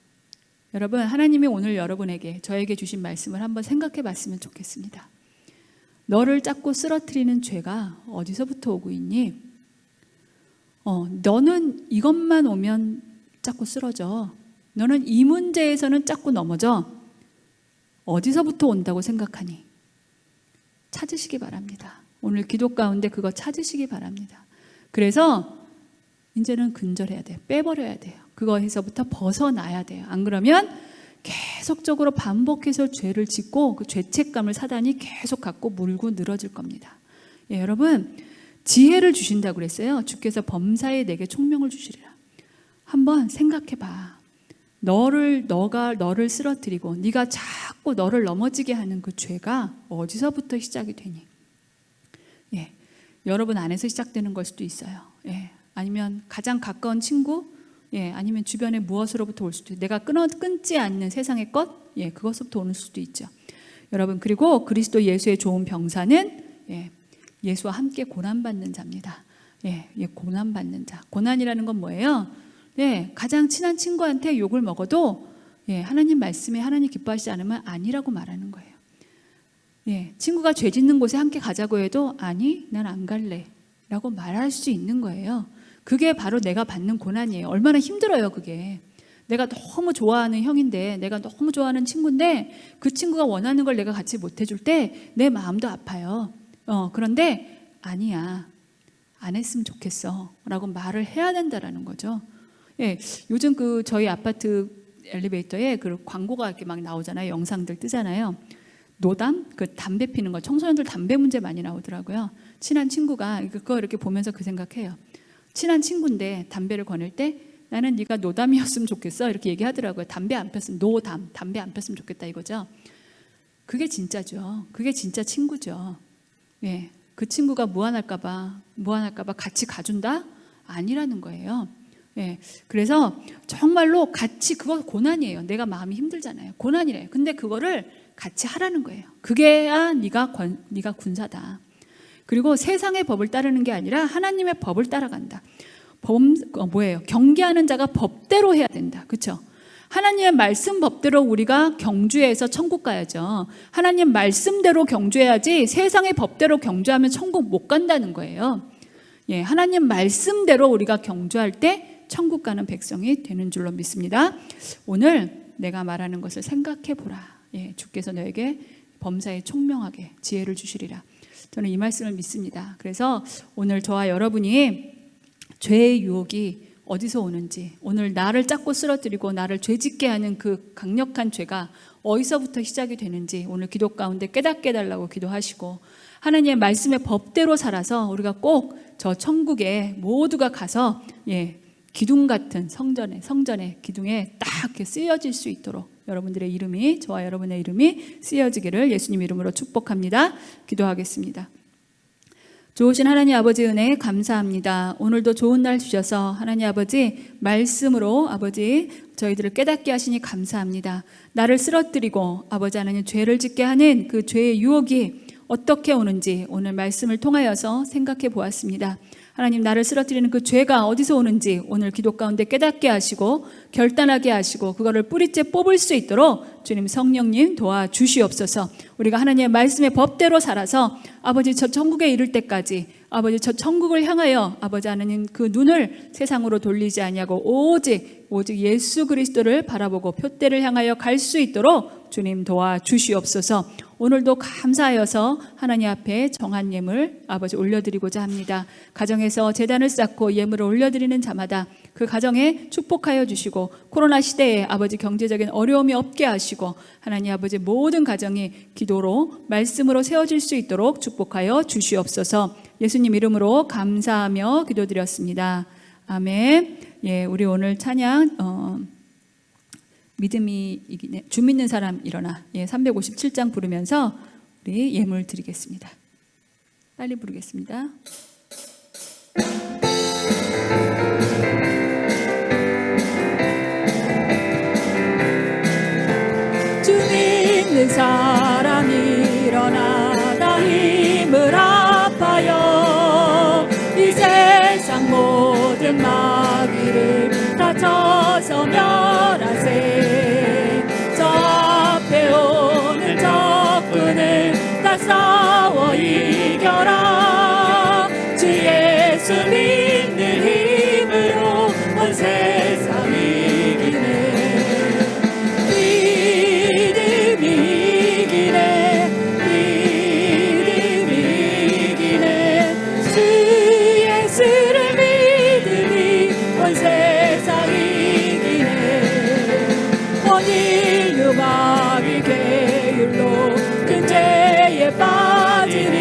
여러분, 하나님이 오늘 여러분에게, 저에게 주신 말씀을 한번 생각해 봤으면 좋겠습니다. 너를 자꾸 쓰러뜨리는 죄가 어디서부터 오고 있니? 너는 이것만 오면 자꾸 쓰러져. 너는 이 문제에서는 자꾸 넘어져. 어디서부터 온다고 생각하니? 찾으시기 바랍니다. 오늘 기도 가운데 그거 찾으시기 바랍니다. 그래서 이제는 근절해야 돼요. 빼버려야 돼요. 그거에서부터 벗어나야 돼요. 안 그러면 계속적으로 반복해서 죄를 짓고 그 죄책감을 사단이 계속 갖고 물고 늘어질 겁니다. 예, 여러분, 지혜를 주신다고 그랬어요. 주께서 범사에 내게 총명을 주시리라. 한번 생각해 봐. 너가 너를 쓰러뜨리고 네가 자꾸 너를 넘어지게 하는 그 죄가 어디서부터 시작이 되니? 예, 여러분 안에서 시작되는 걸 수도 있어요. 예, 아니면 가장 가까운 친구, 예, 아니면 주변의 무엇으로부터 올 수도 있어요. 내가 끊지 않는 세상의 것, 예, 그것부터 오는 수도 있죠. 여러분, 그리고 그리스도 예수의 좋은 병사는 예수와 함께 고난받는 자입니다. 예, 고난받는 자. 고난이라는 건 뭐예요? 네, 가장 친한 친구한테 욕을 먹어도 하나님 말씀에 하나님 기뻐하시지 않으면 아니라고 말하는 거예요. 예, 친구가 죄 짓는 곳에 함께 가자고 해도 아니, 난 안 갈래 라고 말할 수 있는 거예요. 그게 바로 내가 받는 고난이에요. 얼마나 힘들어요, 그게. 내가 너무 좋아하는 형인데, 내가 너무 좋아하는 친구인데 그 친구가 원하는 걸 내가 같이 못 해줄 때 내 마음도 아파요. 그런데 아니야, 안 했으면 좋겠어 라고 말을 해야 된다라는 거죠. 예, 요즘 저희 아파트 엘리베이터에 그 광고가 이렇게 막 나오잖아요. 영상들 뜨잖아요. 노담? 그 담배 피는 거, 청소년들 담배 문제 많이 나오더라고요. 친한 친구가 그거 이렇게 보면서 그 생각해요. 친한 친구인데 담배를 거닐 때 나는 네가 노담이었으면 좋겠어 이렇게 얘기하더라고요. 담배 안 폈으면, 노담, 담배 안 폈으면 좋겠다 이거죠. 그게 진짜죠. 그게 진짜 친구죠. 예, 그 친구가 무안할까 봐 같이 가준다? 아니라는 거예요. 예, 그래서 정말로 같이, 그거 고난이에요. 내가 마음이 힘들잖아요. 고난이래요. 근데 그거를 같이 하라는 거예요. 그게야 네가 군사다. 그리고 세상의 법을 따르는 게 아니라 하나님의 법을 따라간다. 뭐예요? 경계하는 자가 법대로 해야 된다. 그렇죠? 하나님의 말씀 법대로 우리가 경주해서 천국 가야죠. 하나님 말씀대로 경주해야지 세상의 법대로 경주하면 천국 못 간다는 거예요. 예, 하나님 말씀대로 우리가 경주할 때 천국 가는 백성이 되는 줄로 믿습니다. 오늘 내가 말하는 것을 생각해 보라. 예, 주께서 너에게 범사에 총명하게 지혜를 주시리라. 저는 이 말씀을 믿습니다. 그래서 오늘 저와 여러분이 죄의 유혹이 어디서 오는지, 오늘 나를 짝고 쓰러뜨리고 나를 죄짓게 하는 그 강력한 죄가 어디서부터 시작이 되는지 오늘 기도 가운데 깨닫게 해달라고 기도하시고, 하나님의 말씀의 법대로 살아서 우리가 꼭 저 천국에 모두가 가서 기둥 같은 성전의 기둥에 딱 이렇게 쓰여질 수 있도록 여러분들의 이름이, 저와 여러분의 이름이 쓰여지기를 예수님 이름으로 축복합니다. 기도하겠습니다. 좋으신 하나님 아버지 은혜 감사합니다. 오늘도 좋은 날 주셔서 하나님 아버지 말씀으로 아버지 저희들을 깨닫게 하시니 감사합니다. 나를 쓰러뜨리고 아버지 하나님 죄를 짓게 하는 그 죄의 유혹이 어떻게 오는지 오늘 말씀을 통하여서 생각해 보았습니다. 하나님, 나를 쓰러뜨리는 그 죄가 어디서 오는지 오늘 기도 가운데 깨닫게 하시고 결단하게 하시고 그거를 뿌리째 뽑을 수 있도록 주님 성령님 도와주시옵소서. 우리가 하나님의 말씀의 법대로 살아서 아버지 저 천국에 이를 때까지 아버지 저 천국을 향하여 아버지 하나님 그 눈을 세상으로 돌리지 아니하고 오직 예수 그리스도를 바라보고 표대를 향하여 갈 수 있도록 주님 도와주시옵소서. 오늘도 감사하여서 하나님 앞에 정한 예물 아버지 올려드리고자 합니다. 가정에서 제단을 쌓고 예물을 올려드리는 자마다 그 가정에 축복하여 주시고 코로나 시대에 아버지 경제적인 어려움이 없게 하시고 하나님 아버지 모든 가정이 기도로 말씀으로 세워질 수 있도록 축복하여 주시옵소서. 예수님 이름으로 감사하며 기도드렸습니다. 아멘. 예, 우리 오늘 찬양 믿음이 이기네. 주 믿는 사람 일어나. 357장 부르면서 우리 예물 드리겠습니다. 빨리 부르겠습니다. 주 믿는 사람 일어나 다 힘을 합하여 이 세상 모든 마귀를 다 쳐서 멸하세. 저 앞에 오는 적군을 다 싸워 이겨라. 주 예수 믿는 힘으로 온 세상 이기네. 믿음이 이기네. 믿음이 이기네. 주 예수를 믿음이 온 세상 이기네. 온 인류 마귀 계율로 큰 죄에 빠지니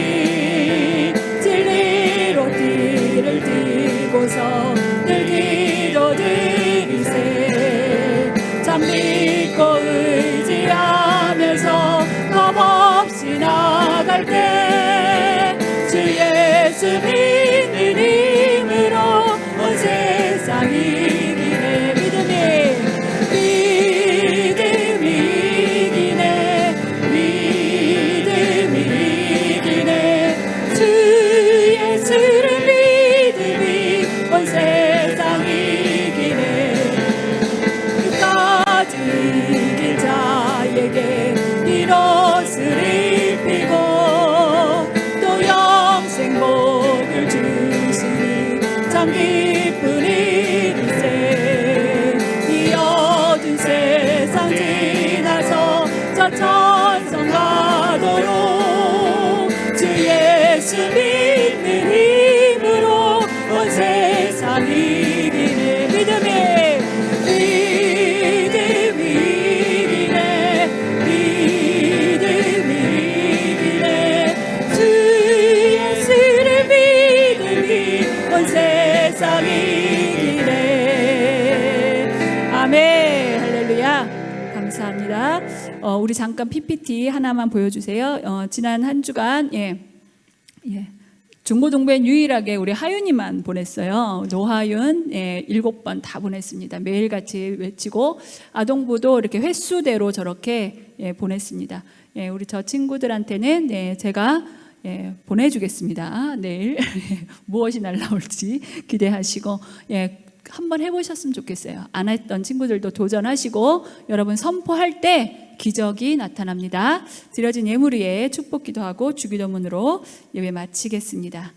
진리로 띠를 띠고서 늘 기도드리세. 참 믿고 의지하면서 겁없이 나갈게. 주 예수 믿는 힘으로 온 세상 이기네. 믿음이 이기네. 믿음이 이기네. 주 예수를 믿음이 온 세상 이기네. 끝까지 이길 자에게 이 옷을 입히고 또 영생 복을 주시니 참 기쁜 일일세. 이 어두운 세상 지나서 저 천성 가도록 주 예수 믿는 힘으로 온 세상 이기네. 믿음이 이기네. 믿음이 이기네. 주 예수를 믿음이 온 세상 이기네. 아멘. 할렐루야. 감사합니다. 우리 잠깐 PPT 하나만 보여주세요. 지난 한 주간 중고등부엔 유일하게 우리 하윤이만 보냈어요. 노하윤 7번 다 보냈습니다. 매일같이 외치고 아동부도 이렇게 횟수대로 저렇게 보냈습니다. 우리 저 친구들한테는 제가 보내주겠습니다. 내일 무엇이 날라올지 기대하시고 한번 해보셨으면 좋겠어요. 안 했던 친구들도 도전하시고 여러분 선포할 때 기적이 나타납니다. 드려진 예물 위에 축복 기도하고 주기도문으로 예배 마치겠습니다.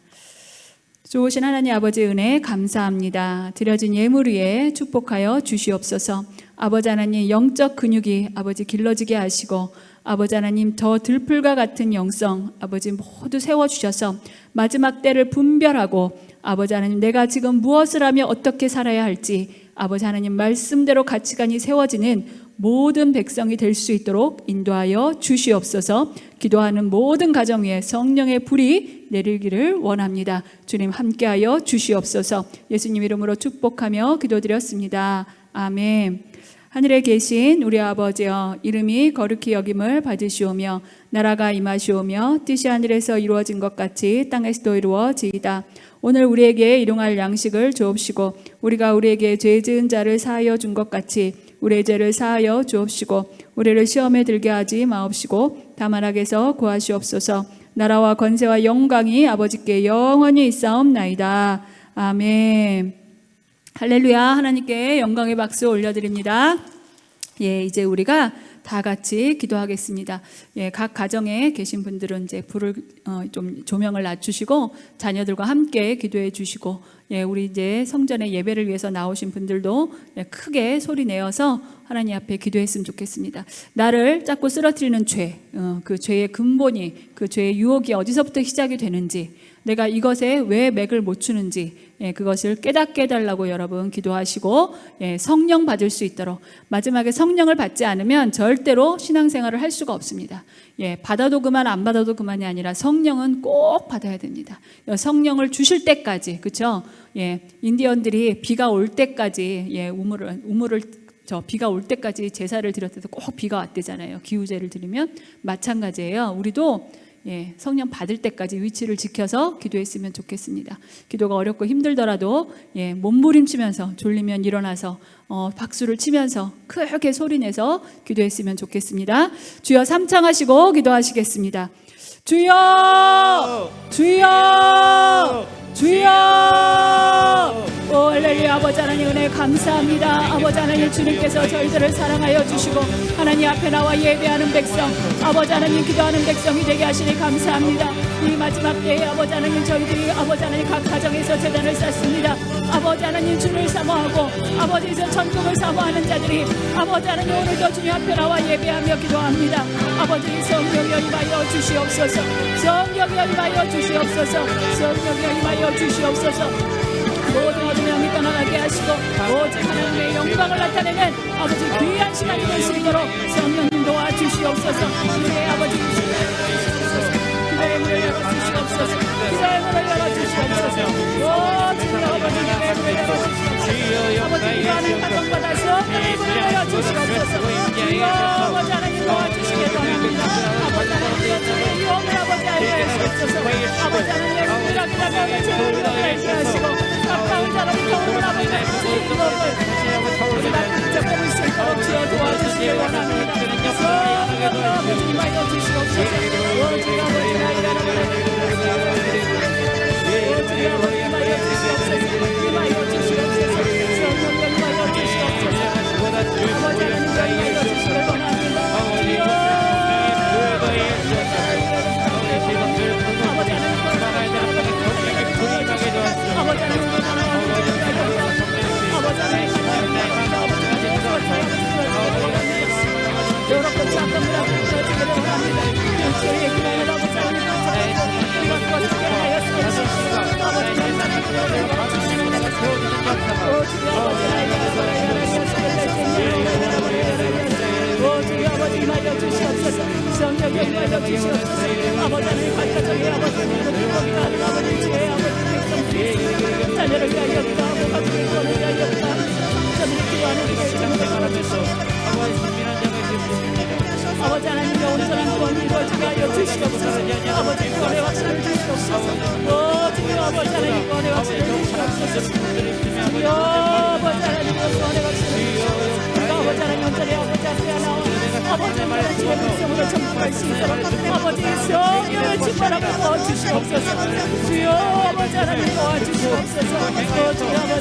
좋으신 하나님 아버지 은혜 감사합니다. 드려진 예물 위에 축복하여 주시옵소서. 아버지 하나님 영적 근육이 아버지 길러지게 하시고 아버지 하나님 더 들풀과 같은 영성 아버지 모두 세워주셔서 마지막 때를 분별하고 아버지 하나님 내가 지금 무엇을 하며 어떻게 살아야 할지 아버지 하나님 말씀대로 가치관이 세워지는 모든 백성이 될 수 있도록 인도하여 주시옵소서. 기도하는 모든 가정 위에 성령의 불이 내리기를 원합니다. 주님 함께하여 주시옵소서. 예수님 이름으로 축복하며 기도드렸습니다. 아멘. 하늘에 계신 우리 아버지여 이름이 거룩히 여김을 받으시오며 나라가 임하시오며 뜻이 하늘에서 이루어진 것 같이 땅에서도 이루어지이다. 오늘 우리에게 일용할 양식을 주옵시고 우리가 우리에게 죄 지은 자를 사하여 준 것 같이 우리의 죄를 사하여 주옵시고 우리를 시험에 들게 하지 마옵시고 다만 악에서 구하시옵소서. 나라와 권세와 영광이 아버지께 영원히 있사옵나이다. 아멘. 할렐루야. 하나님께 영광의 박수 올려드립니다. 이제 우리가 다 같이 기도하겠습니다. 각 가정에 계신 분들은 이제 불을 좀 조명을 낮추시고 자녀들과 함께 기도해 주시고 우리 이제 성전에 예배를 위해서 나오신 분들도 크게 소리 내어서 하나님 앞에 기도했으면 좋겠습니다. 나를 자꾸 쓰러뜨리는 죄, 그 죄의 근본이 그 죄의 유혹이 어디서부터 시작이 되는지 내가 이것에 왜 맥을 못 추는지 그것을 깨닫게 해달라고 여러분 기도하시고 성령 받을 수 있도록 마지막에 성령을 받지 않으면 절대로 신앙생활을 할 수가 없습니다. 받아도 그만 안 받아도 그만이 아니라 성령은 꼭 받아야 됩니다. 성령을 주실 때까지 그렇죠? 인디언들이 비가 올 때까지 우물을 저 비가 올 때까지 제사를 드렸을 때 꼭 비가 왔대잖아요. 기후제를 드리면 마찬가지예요. 우리도 성령 받을 때까지 위치를 지켜서 기도했으면 좋겠습니다. 기도가 어렵고 힘들더라도 몸부림치면서 졸리면 일어나서 박수를 치면서 크게 소리내서 기도했으면 좋겠습니다. 주여 삼창하시고 기도하시겠습니다. 주여 주여 주여. 오 할렐루야. 아버지 하나님 은혜 감사합니다. 아버지 하나님 주님께서 저희들을 사랑하여 주시고 하나님 앞에 나와 예배하는 백성, 아버지 하나님 기도하는 백성이 되게 하시니 감사합니다. 이 마지막 때에 아버지 하나님 저희들이 아버지 하나님 각 가정에서 제단을 쌓습니다. 아버지 하나님 주를 사모하고 아버지에서 천국을 사모하는 자들이 아버지 하나님 오늘도 주님 앞에 나와 예배하며 기도합니다. 아버지 성령여 임하여 주시옵소서. 성령여 임하여 주시옵소서. 성령여 임하여 주시옵소서. 모든 어둠의 영이 떠나가게 하시고 오직 하나님의 영광을 나타내는 아버지 귀한 시간이 될 수 있도록 성령님 도와주시옵소서. 기도의 아버지 기도의 문을 열어주시옵소서. 기도의 문을 열어주시옵소서. 오 주여 아버지 기도의 문을 열어주시옵소서. 아버지 기도하는 가정마다 성령의 문을 열어주시옵소서. 주여 아버지 하나님 도와주시기 원합니다. 아버지 하나님 주의 영을 아버지 알게 하시옵소서. 아버지 하나님의 은혜가 기다려오는 주의 영을 알게 하시고 가까운 자라는 경험을 아버지 우리가 붙잡고 있을 것 주여 도와주시기 원합니다. 성령으로 아버지 임하여 주시옵소서. 오직 아버지 나이가 오직 아버지 임하여 주시옵소서. 임하여 주시옵소서. 성령으로 임하여 주시옵소서. 아버지 하나님 임하여 주시기 원합니다. 아버지 하나님의 온전한 구원을 이루어지게 하여 주시옵소서. 아버지 구원의 확신을 주시옵소서. 오 주여 아버지 하나님 구원의 확신을 주시옵소서. 주여 아버지 하나님 구원의 확신을 주시옵소서. 아버지 하나님 온전히 아버지 앞에 나와 아버지 하나님 주의 백성으로 전부할 수 있도록 아버지 성령을 충만하고 도와주시옵소서. 주여 아버지 하나님 도와주시옵소서. 오 주여 아버지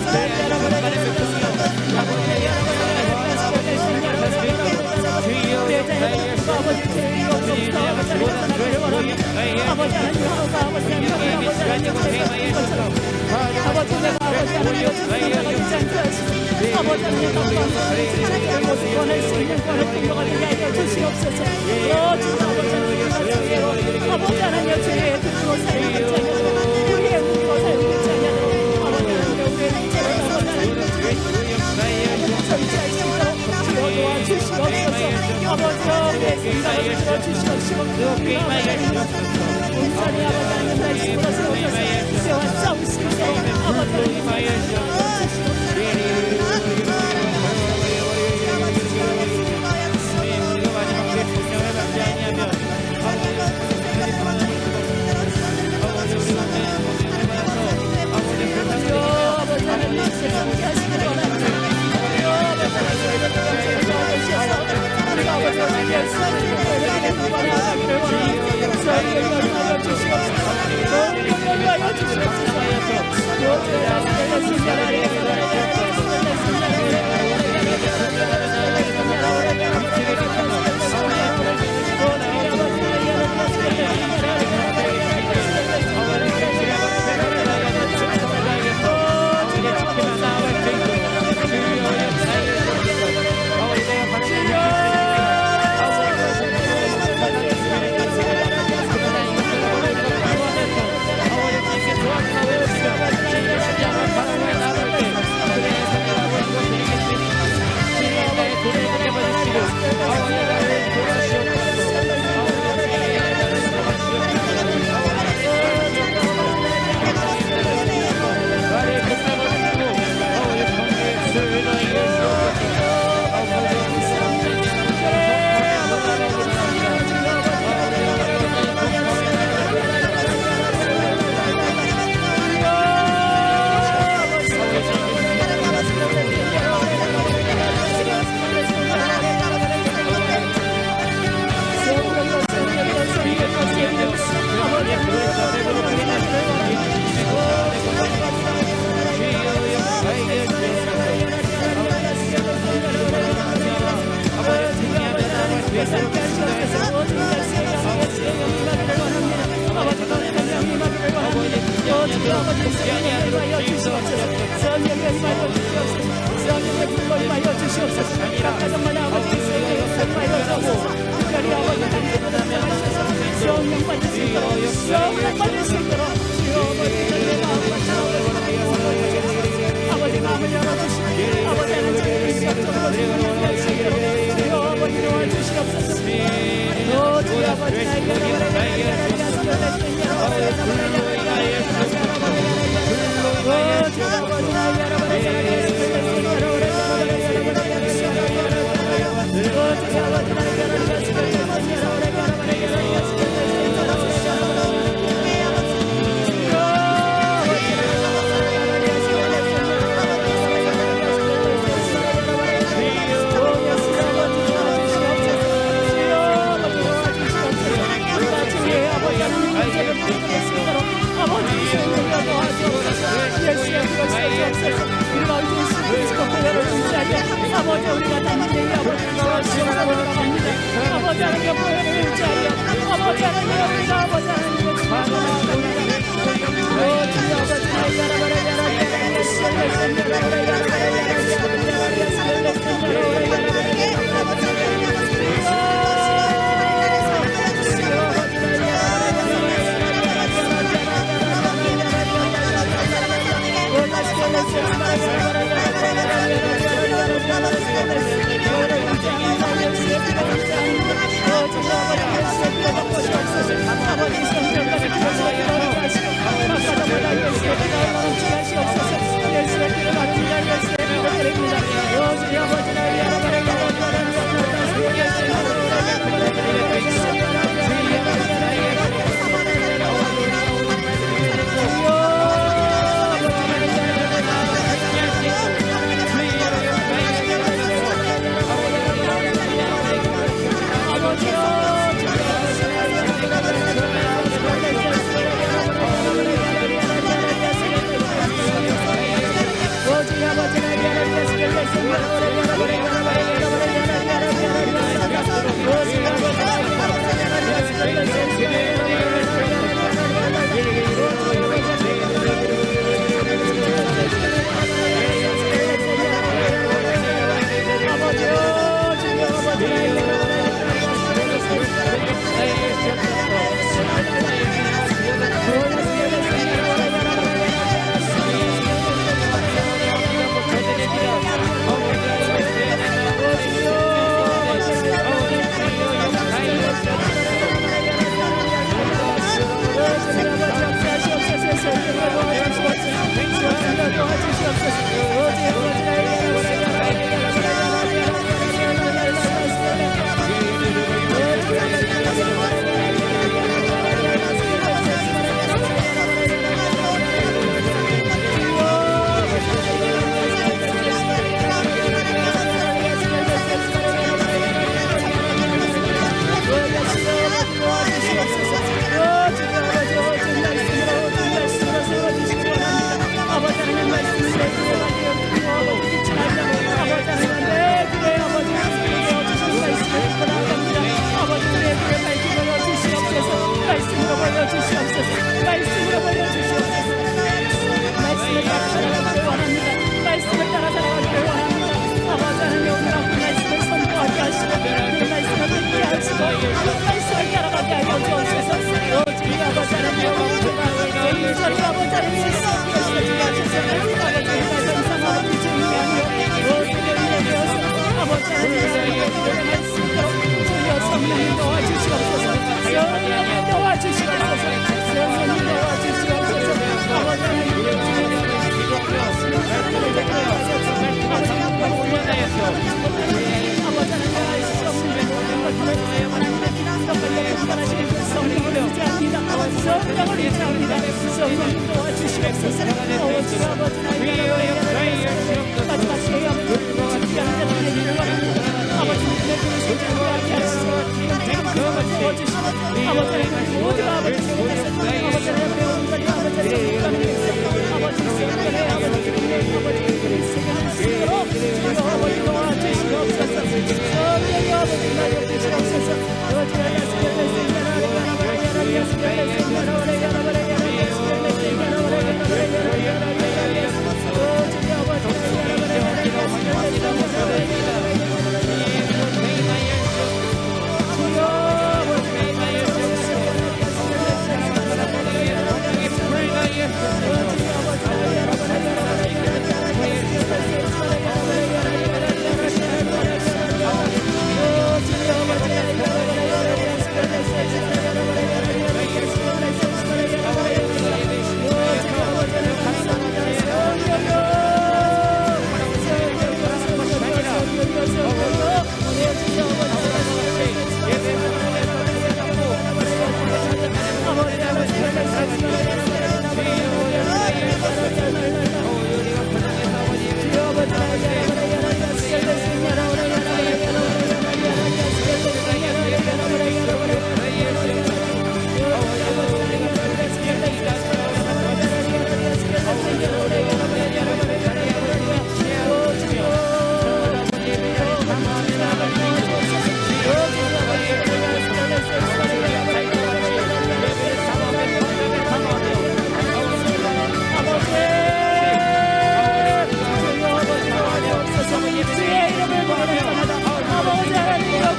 아버지 우리가 담대히 아버지 시원합니다. 아버지 하나님의 보혈을 의지하여 아버지 하나님의 우리가 아버지 하나님의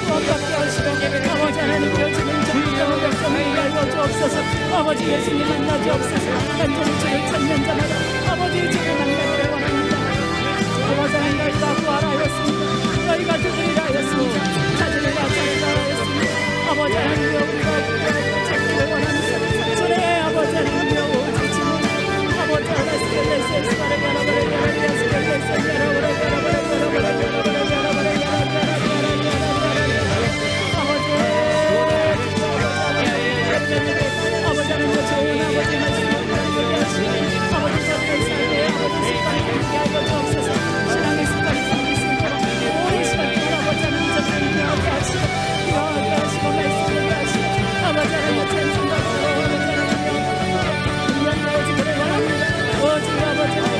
구원받게 하시고 아버지 하나님이여 지금 정리하는 백성에게 알려주옵소서. 아버지 예수님 만나주옵소서. 간절히 주를 찾는 자마다 아버지 주를 만나기를 원합니다. 아버지 하나님 다 구하라였습니다. 너희가 두드리라 하였습니다. 찾으리라 하였습니다. 아버지 하나님이여 우리가 찾기를 원합니다. 주의 아버지 하나님이여 오직 주님 아버지 하나님께 세스바를 열어버려 아버지 하나님 좋은 아버지 말씀을 하시고 아버지 저들의 삶에 아버지 습관이 되게 하여 주옵소서. 신앙의 습관이 생길 수 있도록 오랜 시간 동안 아버지 하나님 저들을 위하게 하시고 위하게 하시고 말씀을 하시고 아버지 하나님 찬송받고 이연되어지기를 원합니다. 오직 아버지 하나님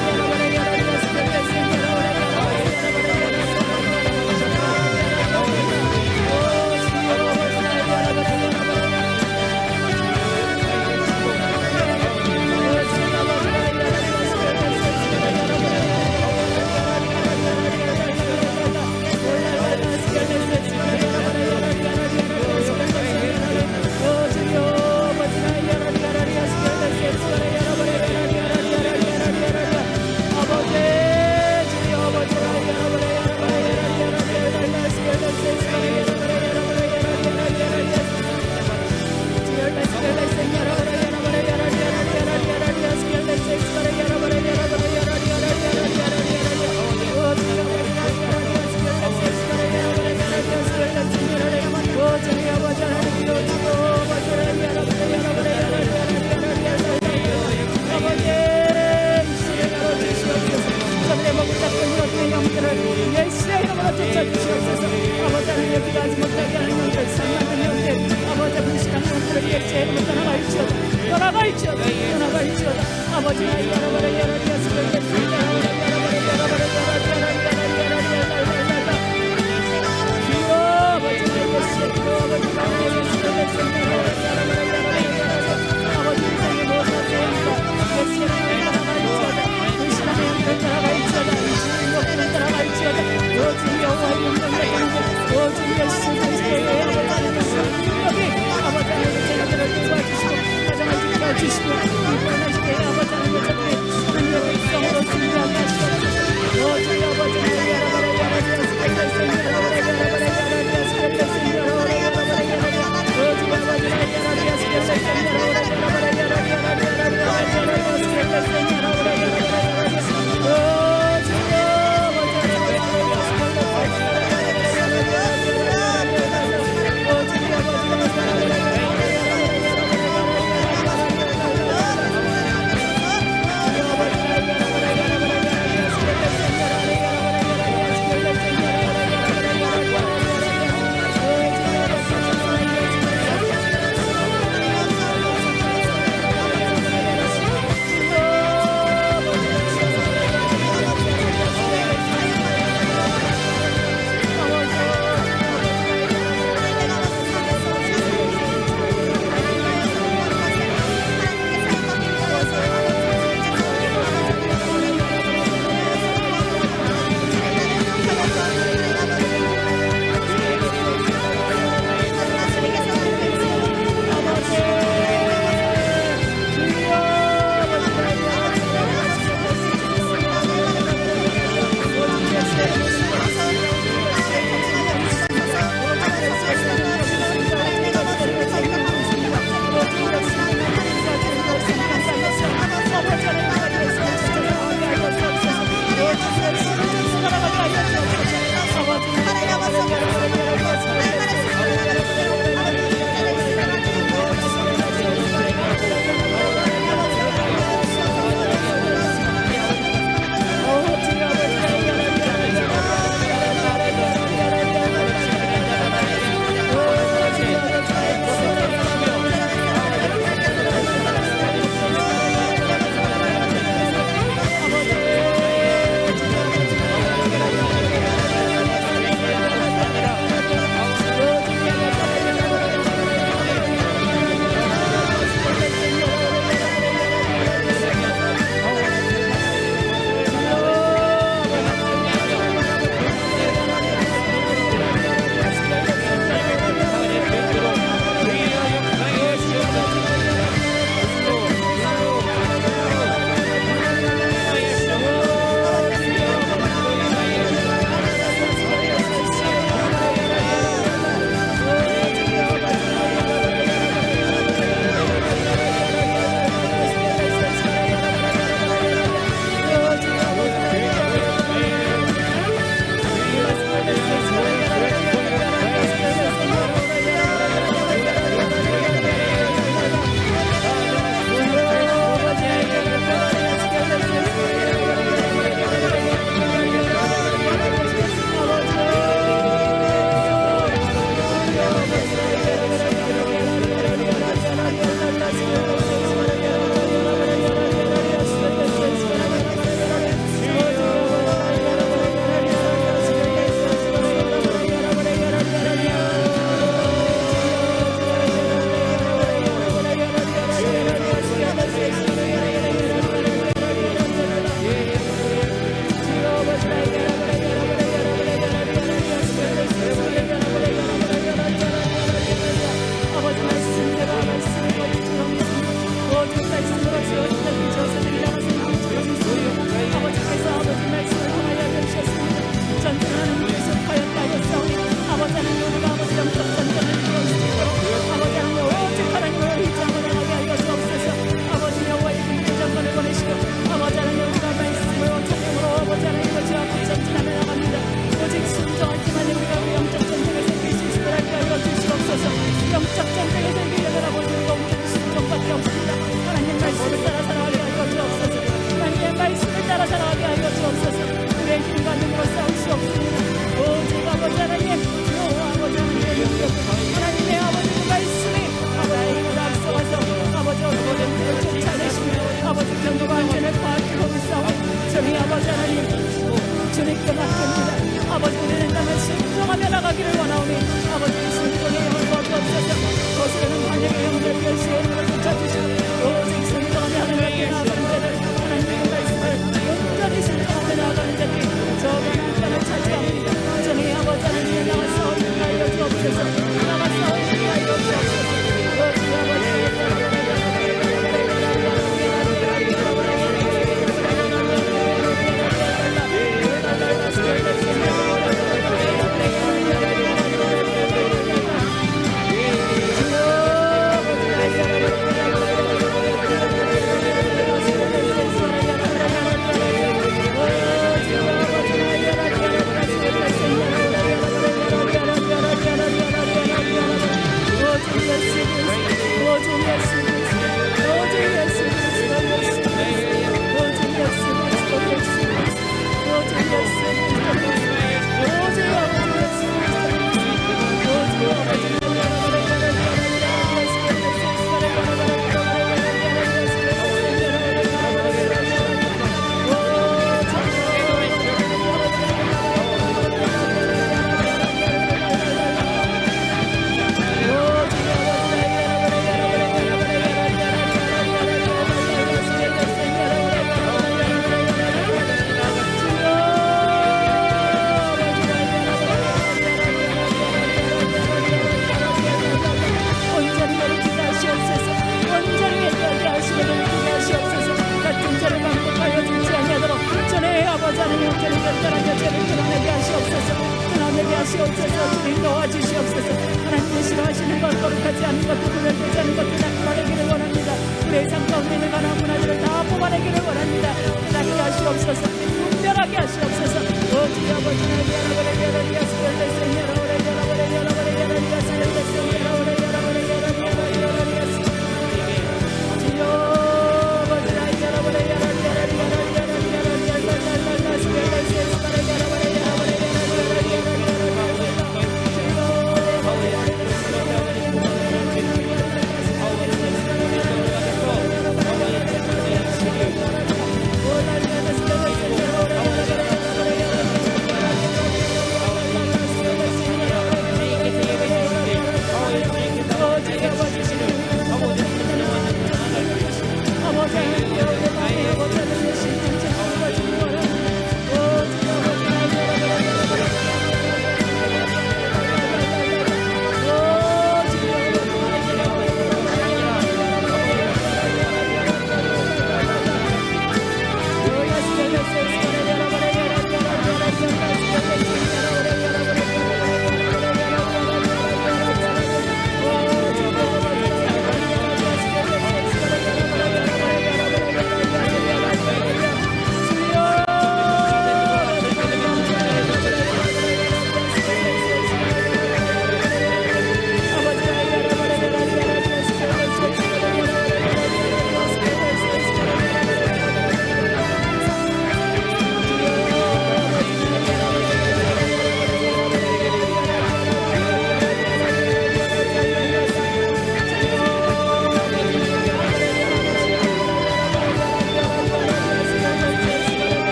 Oh,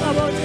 아버지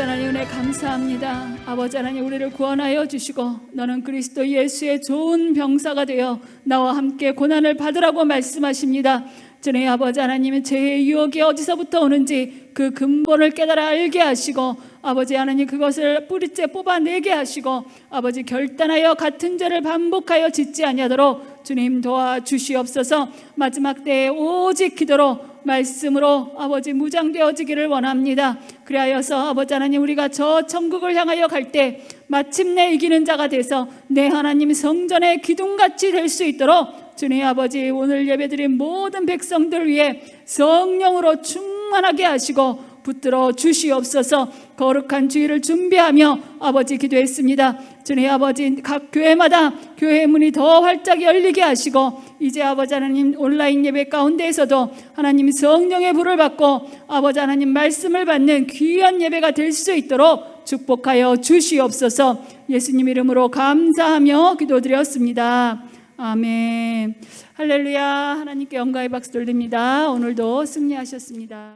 하나님 은혜 감사합니다. 아버지 하나님 우리를 구원하여 주시고 너는 그리스도 예수의 좋은 병사가 되어 나와 함께 고난을 받으라고 말씀하십니다. 주님 아버지 하나님은 죄의 유혹이 어디서부터 오는지 그 근본을 깨달아 알게 하시고 아버지 하나님 그것을 뿌리째 뽑아내게 하시고 아버지 결단하여 같은 죄를 반복하여 짓지 아니하도록 주님 도와주시옵소서. 마지막 때에 오직 기도로 말씀으로 아버지 무장되어지기를 원합니다. 그리하여서 아버지 하나님 우리가 저 천국을 향하여 갈 때 마침내 이기는 자가 돼서 내 하나님 성전의 기둥같이 될 수 있도록 주님 아버지 오늘 예배드린 모든 백성들 위해 성령으로 충만하게 하시고 붙들어 주시옵소서. 거룩한 주일을 준비하며 아버지 기도했습니다. 주님 아버지 각 교회마다 교회 문이 더 활짝 열리게 하시고 이제 아버지 하나님 온라인 예배 가운데에서도 하나님 성령의 불을 받고 아버지 하나님 말씀을 받는 귀한 예배가 될 수 있도록 축복하여 주시옵소서. 예수님 이름으로 감사하며 기도드렸습니다. 아멘. 할렐루야. 하나님께 영광의 박수 돌립니다. 오늘도 승리하셨습니다.